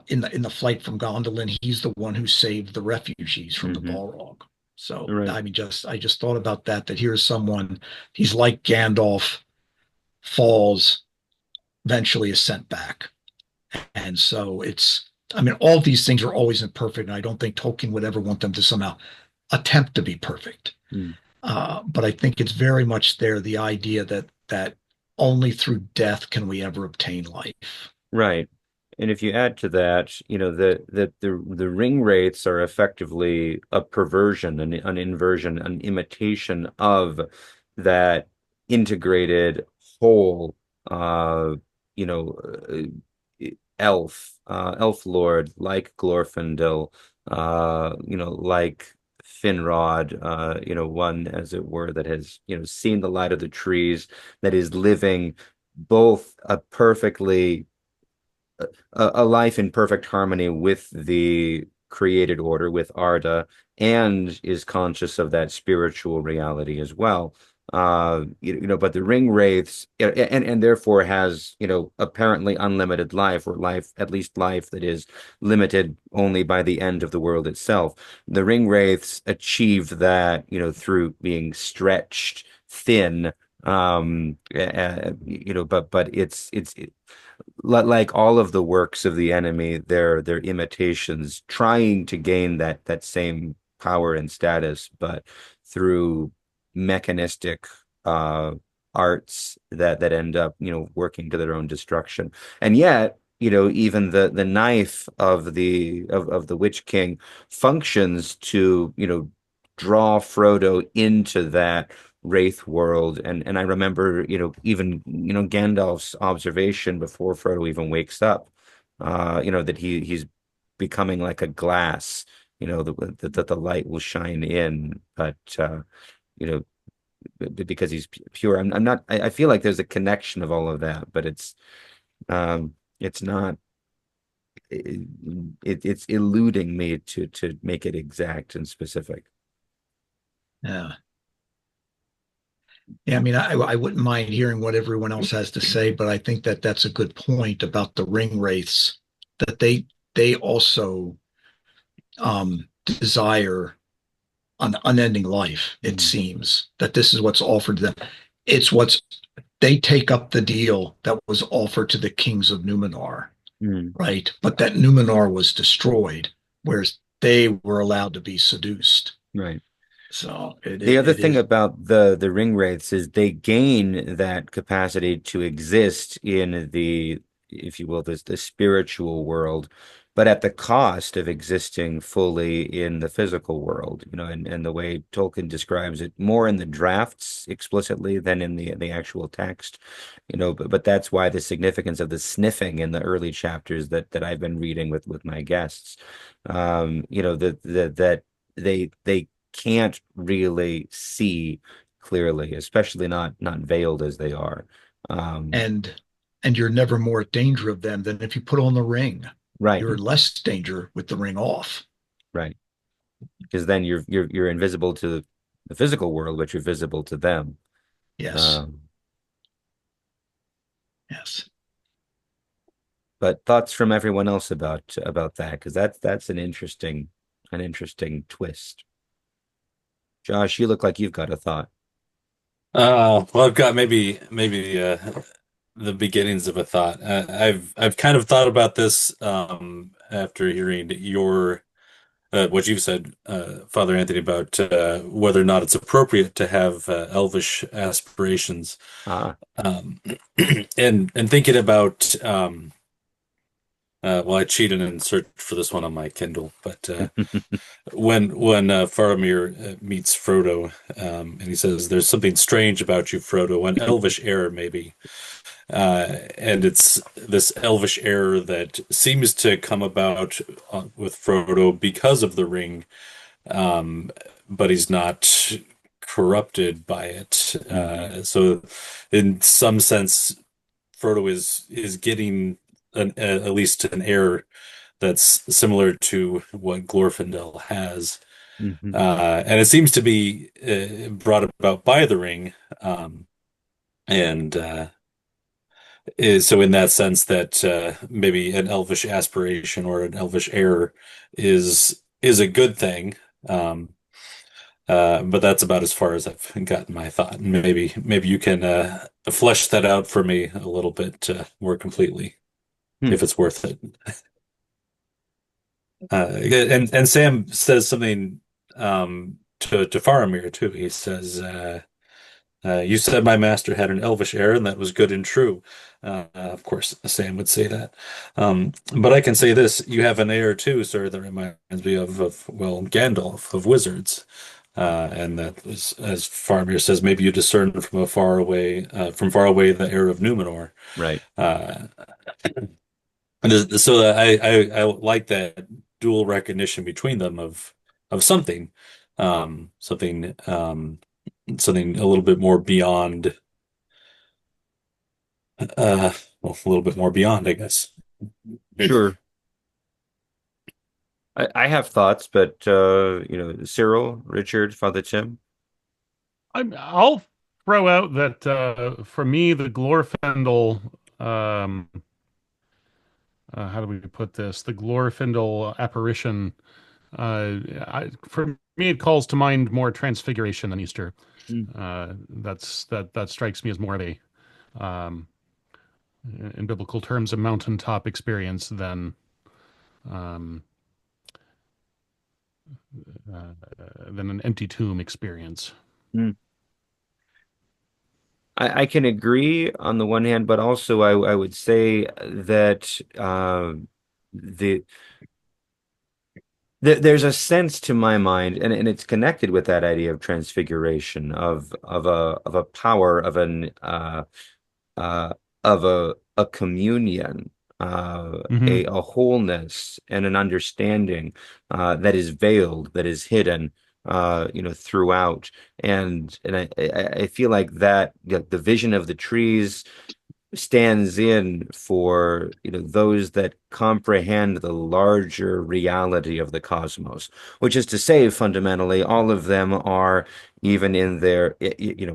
[SPEAKER 4] in the flight from Gondolin, he's the one who saved the refugees from the Balrog. So I mean, I just thought about that here's someone, he's like Gandalf, falls, eventually is sent back. And so all these things are always imperfect, and I don't think Tolkien would ever want them to somehow attempt to be perfect. But I think it's very much there, the idea that only through death can we ever obtain life.
[SPEAKER 1] Right. And if you add to that, the ring wraiths are effectively a perversion, an inversion, an imitation of that integrated whole, uh, you know, elf lord like Glorfindel, like Finrod, one as it were that has, seen the light of the trees, that is living both a life in perfect harmony with the created order, with Arda, and is conscious of that spiritual reality as well. But the ring wraiths, and therefore has, apparently unlimited life, or life, at least life that is limited only by the end of the world itself. The ring wraiths achieve that, through being stretched thin. But it's like all of the works of the enemy, they're imitations, trying to gain that same power and status, but through mechanistic arts that end up, working to their own destruction. And yet, even the knife of the Witch King functions to, draw Frodo into that Wraith world. And I remember, even, Gandalf's observation before Frodo even wakes up, that he's becoming like a glass, that the light will shine in, but you know, because he's pure. I'm not, I feel like there's a connection of all of that, but it's not, it's eluding me to make it exact and specific.
[SPEAKER 4] Yeah. Yeah, I mean, I wouldn't mind hearing what everyone else has to say, but I think that that's a good point about the ring wraiths, that they also desire an unending life. It seems that this is what's offered to them. It's what's they take up the deal that was offered to the kings of Numenor, right? But that Numenor was destroyed, whereas they were allowed to be seduced.
[SPEAKER 1] Right.
[SPEAKER 4] So
[SPEAKER 1] The other
[SPEAKER 4] it
[SPEAKER 1] thing
[SPEAKER 4] is.
[SPEAKER 1] about the ring wraiths is they gain that capacity to exist in the, if you will, the spiritual world, but at the cost of existing fully in the physical world, and the way Tolkien describes it, more in the drafts explicitly than in the actual text, but that's why the significance of the sniffing in the early chapters that I've been reading with my guests, that they can't really see clearly, especially not veiled as they are. Um,
[SPEAKER 4] and and you're never more at danger of them than if you put on the ring.
[SPEAKER 1] right,
[SPEAKER 4] You're in less danger with the ring off.
[SPEAKER 1] right. Because then you're invisible to the physical world, but you're visible to them.
[SPEAKER 4] Yes.
[SPEAKER 1] Um,
[SPEAKER 4] Yes.
[SPEAKER 1] but thoughts from everyone else about that, because that's an interesting twist. Josh, you look like you've got a thought.
[SPEAKER 5] Well, I've got maybe the beginnings of a thought. I've kind of thought about this after hearing your what you've said, Father Anthony, about whether or not it's appropriate to have elvish aspirations,
[SPEAKER 1] Ah,
[SPEAKER 5] um, and thinking about well, I cheated and searched for this one on my Kindle, but when Faramir meets Frodo, and he says, "There's something strange about you, Frodo, an elvish air, maybe." And it's this elvish air that seems to come about with Frodo because of the ring, um, but he's not corrupted by it. So, in some sense, Frodo is getting at least an air that's similar to what Glorfindel has.
[SPEAKER 1] mhm.
[SPEAKER 5] And it seems to be brought about by the ring. And so in that sense that maybe an elvish aspiration or an elvish air is a good thing. Um, but that's about as far as I've gotten my thought. And maybe you can flesh that out for me a little bit more completely,
[SPEAKER 1] Hmm.
[SPEAKER 5] if it's worth it. And Sam says something to Faramir too. He says, "You said my master had an elvish air, and that was good and true." Of course, Sam would say that. But I can say this: you have an air too, sir, that reminds me of well, Gandalf of wizards. And that was, as Faramir says, maybe you discern from far away, the air of Numenor.
[SPEAKER 1] Right.
[SPEAKER 5] Uh, so I like that dual recognition between them of something, um, something, um, something a little bit more beyond, well, a little bit more beyond, I guess.
[SPEAKER 1] Sure. I have thoughts, but Cyril, Richard, Father Tim.
[SPEAKER 2] I'll throw out that for me, the Glorfindel, um, how do we put this? The Glorfindel apparition, for me, it calls to mind more Transfiguration than Easter. That strikes me as more of a, um, in biblical terms, a mountaintop experience um, than an empty tomb experience.
[SPEAKER 1] Mm. I can agree on the one hand, but also I would say that the there's a sense to my mind, and it's connected with that idea of transfiguration, of a power, uh, of a communion,
[SPEAKER 2] Hmm.
[SPEAKER 1] a wholeness, and an understanding that is veiled, that is hidden, throughout. And I feel like that the vision of the trees stands in for those that comprehend the larger reality of the cosmos, which is to say, fundamentally, all of them are even in their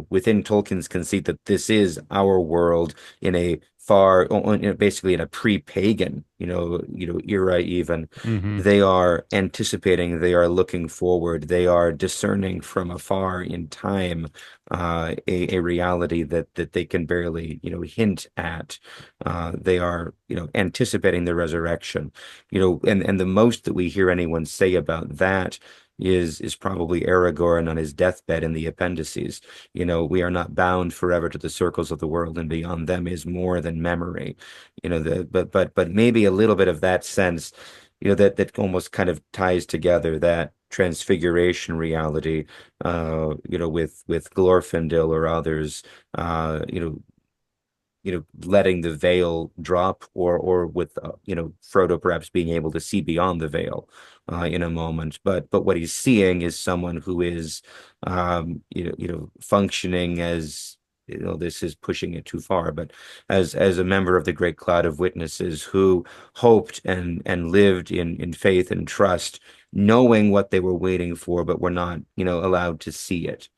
[SPEAKER 1] within Tolkien's conceit that this is our world in a basically in a pre-pagan era. Even
[SPEAKER 2] Hmm.
[SPEAKER 1] they are anticipating, they are looking forward, they are discerning from afar in time a reality that they can barely hint at. They are anticipating the resurrection, and the most that we hear anyone say about that is probably Aragorn on his deathbed in the appendices. We are not bound forever to the circles of the world, and beyond them is more than memory. But maybe a little bit of that sense, that almost kind of ties together that transfiguration reality, with Glorfindel or others, uh, you know, letting the veil drop, or with Frodo perhaps being able to see beyond the veil in a moment. But what he's seeing is someone who is functioning as this is pushing it too far, but as a member of the great cloud of witnesses who hoped and lived in faith and trust, knowing what they were waiting for, but were not allowed to see it.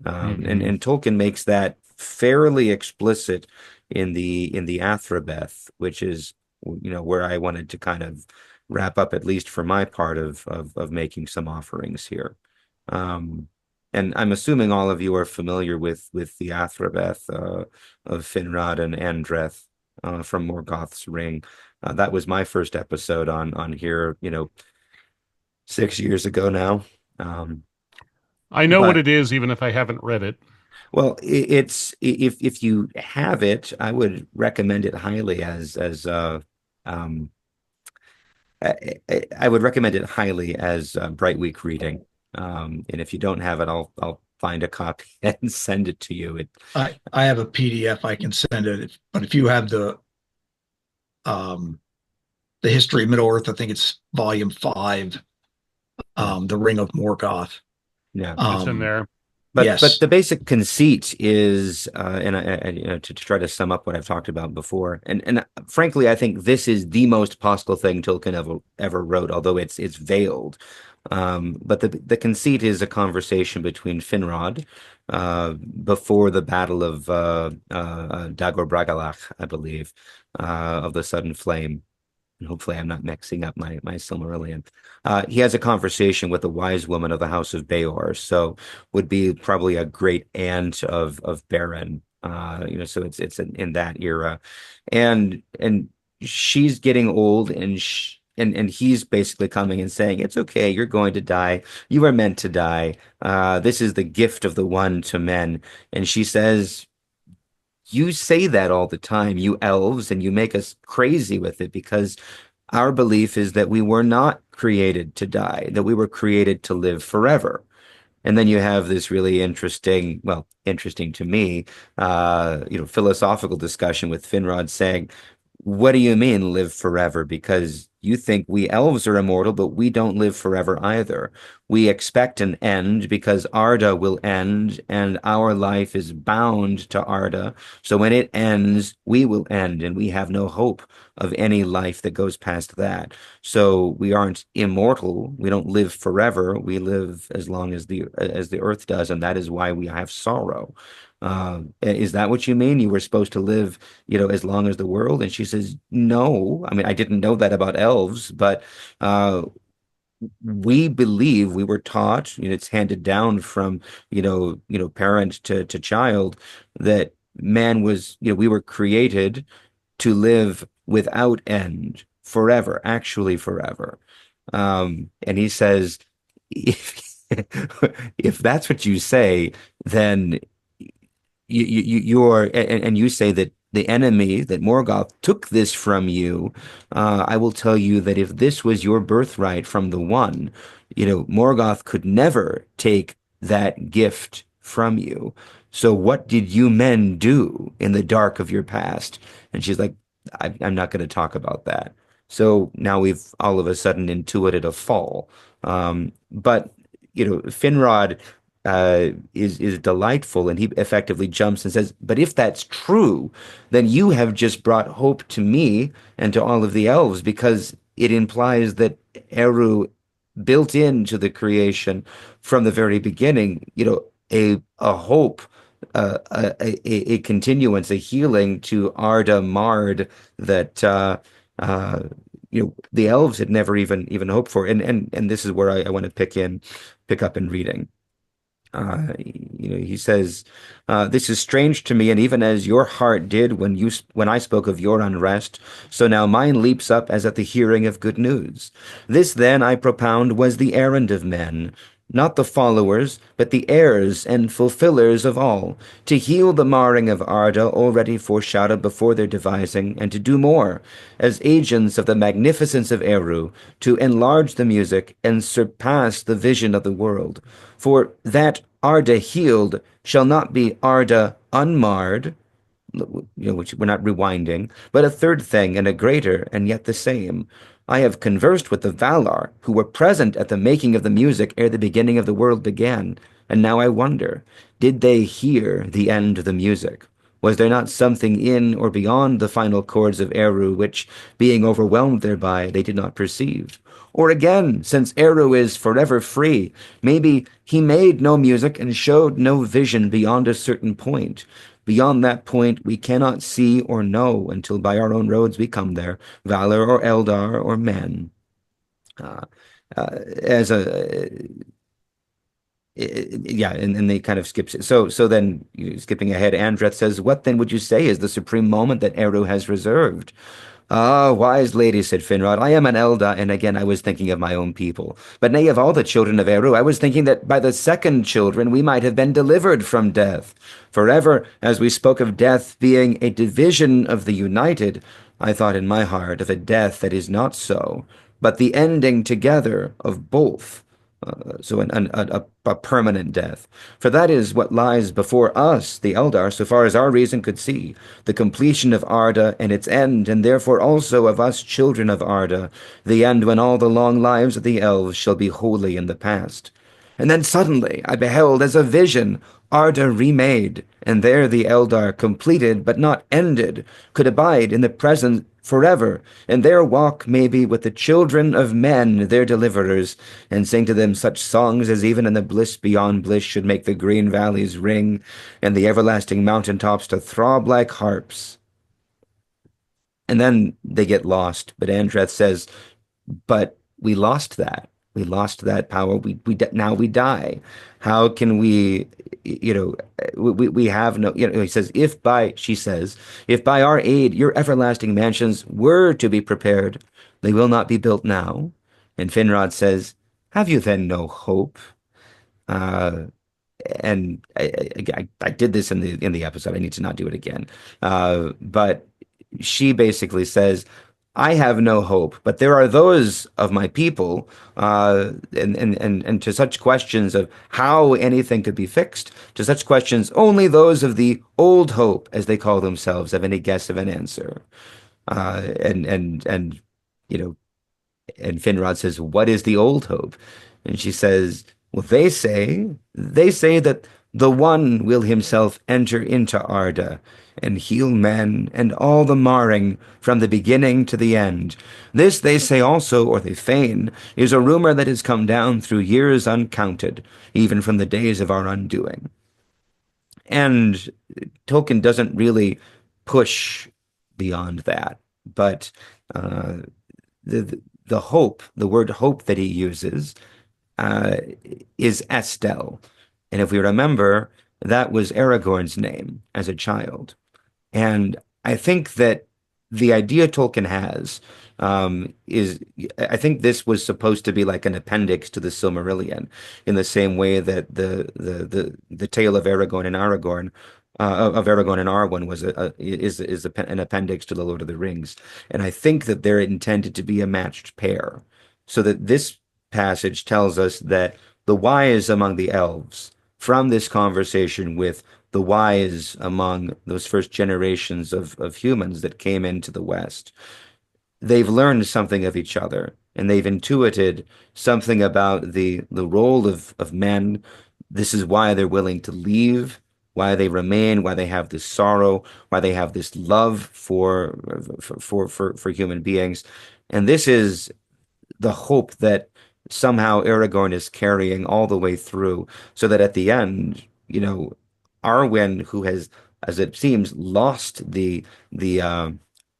[SPEAKER 1] And
[SPEAKER 2] Hmm.
[SPEAKER 1] Tolkien makes that fairly explicit in the Athrabeth, which is where I wanted to kind of wrap up, at least for my part of making some offerings here. Um, and I'm assuming all of you are familiar with the Athrabeth of Finrod and Andreth from Morgoth's Ring. That was my first episode on here, 6 years ago now. Um,
[SPEAKER 2] I know what
[SPEAKER 1] but
[SPEAKER 2] it is, even if I haven't read it.
[SPEAKER 1] Well, it's if you have it, I would recommend it highly um I would recommend it highly as Bright Week reading. And if you don't have it, I'll find a copy and send it to you.
[SPEAKER 4] I have a PDF I can send it, but if you have um, the History of Middle Earth, I think it's volume 5,
[SPEAKER 1] Yeah,
[SPEAKER 4] The Ring of Morgoth.
[SPEAKER 1] yeah.
[SPEAKER 2] It's in
[SPEAKER 4] Um,
[SPEAKER 2] there.
[SPEAKER 1] But
[SPEAKER 4] yes,
[SPEAKER 1] the basic conceit is, and to try to sum up what I've talked about before, and frankly, I think this is the most possible thing Tolkien ever wrote, although it's veiled. But the conceit is a conversation between Finrod, before the Battle of Dagor Bragollach, I believe, of the Sudden Flame. And hopefully I'm not mixing up my Silmarillion. He has a conversation with a wise woman of the House of Beor, so would be probably a great aunt of Beren. So it's in that era, and she's getting old, and he's basically coming and saying, it's okay, you're going to die. You are meant to die. This is the gift of the one to men. And she says, you say that all the time, you elves, and you make us crazy with it because our belief is that we were not created to die, that we were created to live forever. And then you have this really interesting, well, interesting to me, philosophical discussion with Finrod saying, what do you mean live forever? Because you think we elves are immortal, but we don't live forever either. We expect an end because Arda will end, and our life is bound to Arda. So when it ends, we will end, and we have no hope of any life that goes past that. So we aren't immortal. We don't live forever. We live as long as the earth does, and that is why we have sorrow. Is that what you mean? You were supposed to live, as long as the world? And she says, no. I mean, I didn't know that about elves, but we believe we were taught, it's handed down from, parent to child that man was, we were created to live without end forever, actually forever. And he says, if, if that's what you say, then you're and you say that the enemy, that Morgoth took this from you. I will tell you that if this was your birthright from the one, Morgoth could never take that gift from you. So what did you men do in the dark of your past? And she's like, I'm not going to talk about that. So now we've all of a sudden intuited a fall. But Finrod is delightful, and he effectively jumps and says, but if that's true, then you have just brought hope to me and to all of the elves, because it implies that Eru built into the creation from the very beginning, a hope, a continuance, a healing to Arda Mard that the elves had never even hoped for. And this is where I want to pick up in reading. He says, this is strange to me, and even as your heart did when I spoke of your unrest, so now mine leaps up as at the hearing of good news. This then I propound was the errand of men, not the followers, but the heirs and fulfillers of all, to heal the marring of Arda already foreshadowed before their devising, and to do more, as agents of the magnificence of Eru, to enlarge the music and surpass the vision of the world. For that Arda healed shall not be Arda unmarred, which we're not rewinding, but a third thing and a greater, and yet the same. I have conversed with the Valar, who were present at the making of the music ere the beginning of the world began, and now I wonder, did they hear the end of the music? Was there not something in or beyond the final chords of Eru which, being overwhelmed thereby, they did not perceive? Or again, since Eru is forever free, maybe he made no music and showed no vision beyond a certain point. Beyond that point, we cannot see or know until by our own roads we come there, Valar or Eldar or men. And they kind of skips it. So then, skipping ahead, Andreth says, what then would you say is the supreme moment that Eru has reserved? Ah, wise lady, said Finrod, I am an Eldar, and again I was thinking of my own people. But nay, of all the children of Eru, I was thinking that by the second children we might have been delivered from death. Forever, as we spoke of death being a division of the united, I thought in my heart of a death that is not so, but the ending together of both. A permanent death. For that is what lies before us, the Eldar, so far as our reason could see, the completion of Arda and its end, and therefore also of us children of Arda, the end when all the long lives of the elves shall be wholly in the past. And then suddenly I beheld as a vision Arda remade, and there the Eldar, completed but not ended, could abide in the present forever, and there walk maybe with the children of men, their deliverers, and sing to them such songs as even in the bliss beyond bliss should make the green valleys ring, and the everlasting mountain tops to throb like harps. And then they get lost, but Andreth says, but we lost that. We lost that power. Now we die. How can we, we have no, he says, she says, if by our aid your everlasting mansions were to be prepared, They will not be built now. And Finrod says, have you then no hope? Uh, and I did this in the episode. I need to not do it again. But she basically says, I have no hope, but there are those of my people, and to such questions of how anything could be fixed, to such questions, only those of the old hope, as they call themselves, have any guess of an answer. And you know, and Finrod says, "What is the old hope?" And she says, "Well, they say that the One will himself enter into Arda and heal men and all the marring from the beginning to the end. This they say also, or they feign, is a rumor that has come down through years uncounted, even from the days of our undoing." And Tolkien doesn't really push beyond that, but uh, the hope, the word hope that he uses, uh, is Estel. And if we remember, that was Aragorn's name as a child. And I think that the idea Tolkien has is, I think this was supposed to be like an appendix to the Silmarillion, in the same way that the tale of Aragorn and Arwen was an appendix to the Lord of the Rings. And I think that they're intended to be a matched pair, so that this passage tells us that the wise among the elves, from this conversation with the wise among those first generations of humans that came into the West, they've learned something of each other, and they've intuited something about the role of men. This is why they're willing to leave, why they remain, why they have this sorrow, why they have this love for human beings. And this is the hope that somehow Aragorn is carrying all the way through, so that at the end, Arwen, who has, as it seems, the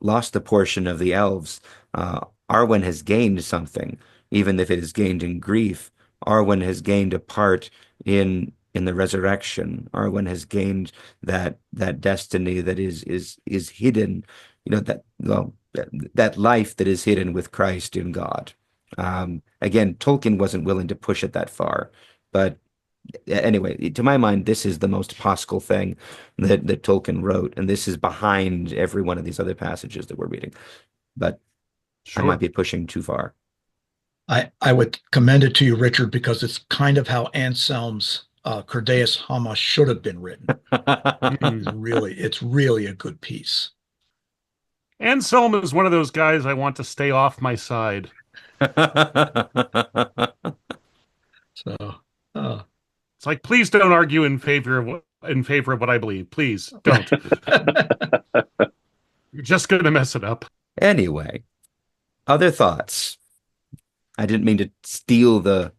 [SPEAKER 1] lost the portion of the elves, Arwen has gained something, even if it is gained in grief. Arwen has gained a part in the resurrection. Arwen has gained that destiny that is hidden, that life that is hidden with Christ in God. Again, Tolkien wasn't willing to push it that far, but anyway, to my mind, this is the most Paschal thing that Tolkien wrote, and this is behind every one of these other passages that we're reading. But I might
[SPEAKER 2] Sure.
[SPEAKER 1] be pushing too far.
[SPEAKER 4] I would commend it to you, Richard, because it's kind of how Anselm's Cordaeus Hamas should have been written. It's really a good piece.
[SPEAKER 2] Anselm is one of those guys I want to stay off my side.
[SPEAKER 4] So,
[SPEAKER 2] It's like, please don't argue in favor of what I believe. Please don't. You're just going to mess it up.
[SPEAKER 1] Anyway, other thoughts. I didn't mean to steal the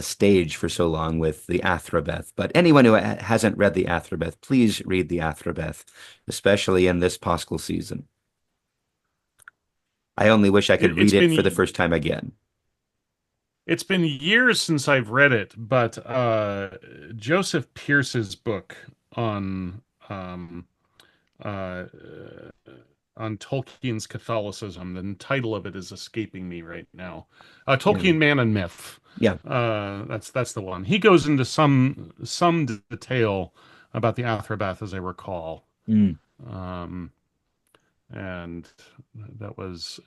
[SPEAKER 1] stage for so long with the Athrobeth, but anyone who hasn't read the Athrobeth, please read the Athrobeth, especially in this Paschal season. I only wish I could read it for the first time again.
[SPEAKER 2] It's been years since I've read it, but Joseph Pierce's book on Tolkien's Catholicism, the title of it is escaping me right now. Tolkien, Man and Myth.
[SPEAKER 1] Yeah.
[SPEAKER 2] That's the one. He goes into some detail about the Athrobeth, as I recall.
[SPEAKER 1] Mm.
[SPEAKER 2] And that was,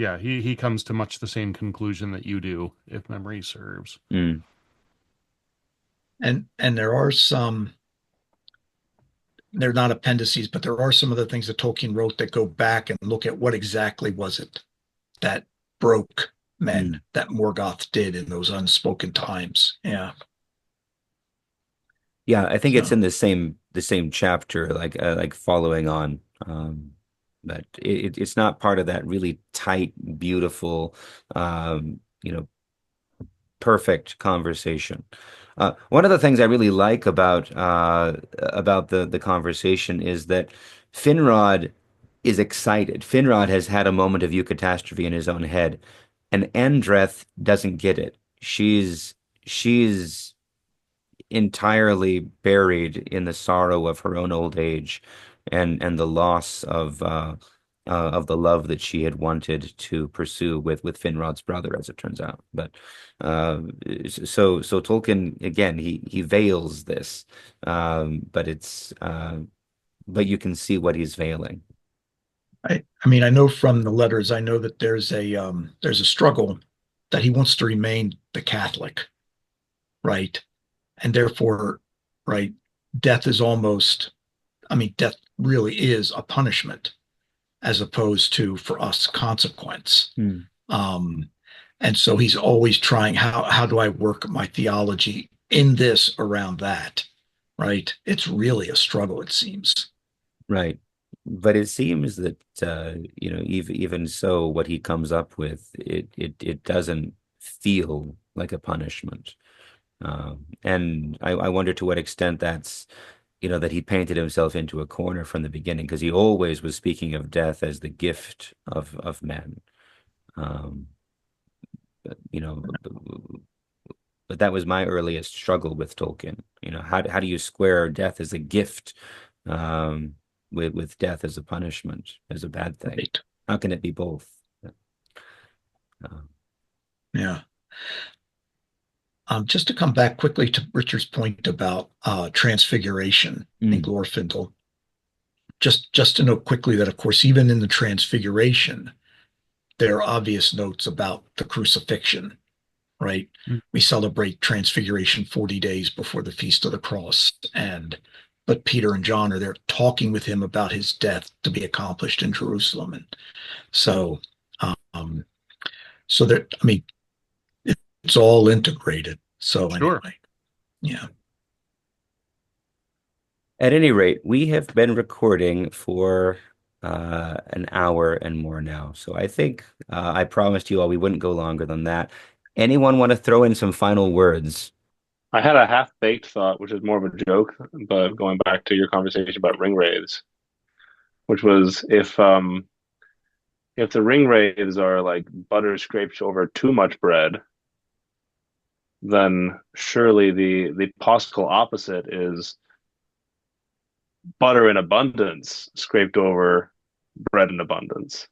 [SPEAKER 2] he comes to much the same conclusion that you do, if memory serves.
[SPEAKER 1] Mm.
[SPEAKER 4] And there are some, they're not appendices, but there are some of the things that Tolkien wrote that go back and look at what exactly was it that broke men, that Morgoth did in those unspoken times. Yeah.
[SPEAKER 1] Yeah, I think it's in the same chapter, like following on. But it's not part of that really tight, beautiful, perfect conversation. One of the things I really like about the conversation is that Finrod is excited. Finrod has had a moment of eucatastrophe in his own head, and Andreth doesn't get it. She's entirely buried in the sorrow of her own old age and the loss of of the love that she had wanted to pursue with Finrod's brother, as it turns out. But uh, so Tolkien again, he veils this, but but you can see what he's veiling.
[SPEAKER 4] I mean, I know from the letters, I know that there's a struggle that he wants to remain the Catholic, right? And therefore, right, death is almost, I mean, death really is a punishment as opposed to for us consequence.
[SPEAKER 1] Hmm.
[SPEAKER 4] Um, and so he's always trying, how do I work my theology in this around that, right? It's really a struggle, it seems.
[SPEAKER 1] Right. But it seems that even so, what he comes up with, it doesn't feel like a punishment. And I wonder to what extent that's, that he painted himself into a corner from the beginning, because he always was speaking of death as the gift of men. Um, but, but that was my earliest struggle with Tolkien. How do you square death as a gift, um, with death as a punishment, as a bad thing?
[SPEAKER 4] Right.
[SPEAKER 1] How can it be both?
[SPEAKER 4] Yeah. Just to come back quickly to Richard's point about transfiguration in Glorfindel, just to note quickly that, of course, even in the transfiguration, there are obvious notes about the crucifixion, right? We celebrate transfiguration 40 days before the Feast of the Cross, but Peter and John are there talking with him about his death to be accomplished in Jerusalem. And so, so that, I mean, it's all integrated. So
[SPEAKER 2] Sure.
[SPEAKER 4] anyway, yeah.
[SPEAKER 1] At any rate, we have been recording for an hour and more now. So I think I promised you all we wouldn't go longer than that. Anyone want to throw in some final words?
[SPEAKER 3] I had a half-baked thought, which is more of a joke, but going back to your conversation about ring wraiths, which was if the ring wraiths are like butter scraped over too much bread, then surely the Paschal opposite is butter in abundance scraped over bread in abundance.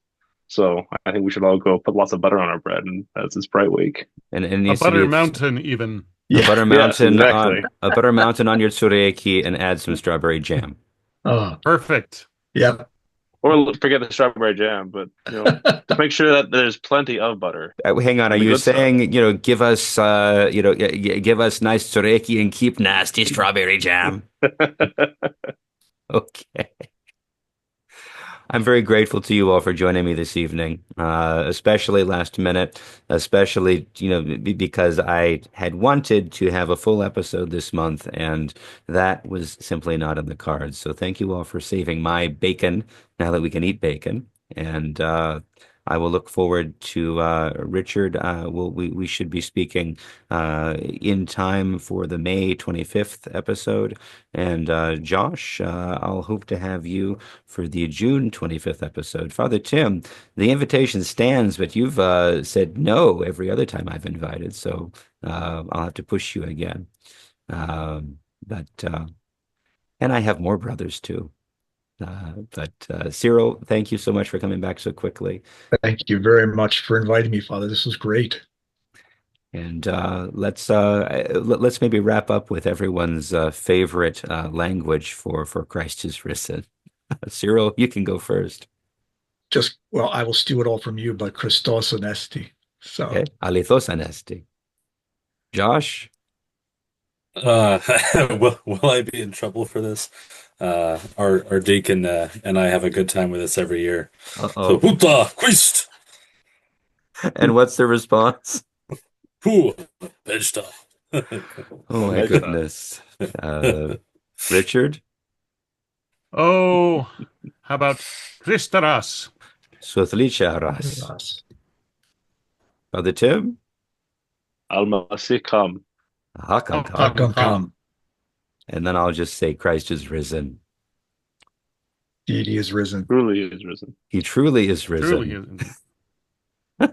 [SPEAKER 3] So I think we should all go put lots of butter on our bread, and that's this bright week.
[SPEAKER 1] And it
[SPEAKER 2] A
[SPEAKER 1] needs to
[SPEAKER 2] butter
[SPEAKER 1] be
[SPEAKER 2] mountain, even.
[SPEAKER 1] a butter mountain
[SPEAKER 3] Yes,
[SPEAKER 1] on
[SPEAKER 3] exactly.
[SPEAKER 1] a butter mountain on your tsureki, and add some strawberry jam.
[SPEAKER 2] Perfect.
[SPEAKER 4] Yeah.
[SPEAKER 3] Or forget the strawberry jam, but just make sure that there's plenty of butter.
[SPEAKER 1] Hang on, are
[SPEAKER 3] And the
[SPEAKER 1] you
[SPEAKER 3] good stuff.
[SPEAKER 1] saying, give us give us nice tsureki and keep nasty strawberry jam? Okay. I'm very grateful to you all for joining me this evening, especially last minute, especially, because I had wanted to have a full episode this month, and that was simply not in the cards. So thank you all for saving my bacon now that we can eat bacon. And I will look forward to Richard. We should be speaking in time for the May 25th episode. And Josh, I'll hope to have you for the June 25th episode. Father Tim, the invitation stands, but you've said no every other time I've invited, so I'll have to push you again. But and I have more brothers too. But Cyril, thank you so much for coming back so quickly.
[SPEAKER 4] Thank you very much for inviting me, Father. This was great.
[SPEAKER 1] And let's maybe wrap up with everyone's favorite language for Christ is risen. Cyril, you can go first.
[SPEAKER 4] Well, I will steal it all from you, but Christos anesti. So,
[SPEAKER 1] Okay, alithos anesti. Josh,
[SPEAKER 5] will I be in trouble for this? Our deacon and I have a good time with this every year. So, Huta Christ!
[SPEAKER 1] And what's the response?
[SPEAKER 5] Who? Vegeta.
[SPEAKER 1] Oh my goodness. Richard?
[SPEAKER 2] Oh, how about Christaras?
[SPEAKER 1] Sothlicha ras. Father Tim?
[SPEAKER 3] Almasi come.
[SPEAKER 4] come.
[SPEAKER 1] And then I'll just say Christ is risen.
[SPEAKER 4] Deity is risen.
[SPEAKER 3] Truly is risen.
[SPEAKER 1] He truly is risen.
[SPEAKER 2] Truly is.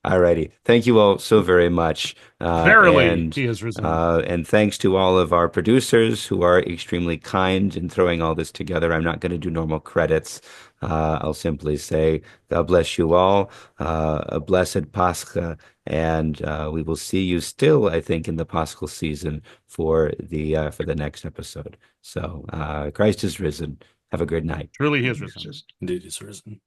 [SPEAKER 1] All righty. Thank you all so very much.
[SPEAKER 2] Verily, he is risen.
[SPEAKER 1] And thanks to all of our producers who are extremely kind in throwing all this together. I'm not going to do normal credits. I'll simply say, God bless you all. A blessed Pascha, and we will see you still, I think, in the Paschal season for the next episode. So Christ is risen. Have a good night.
[SPEAKER 2] Truly, he is risen.
[SPEAKER 5] Indeed, he's risen.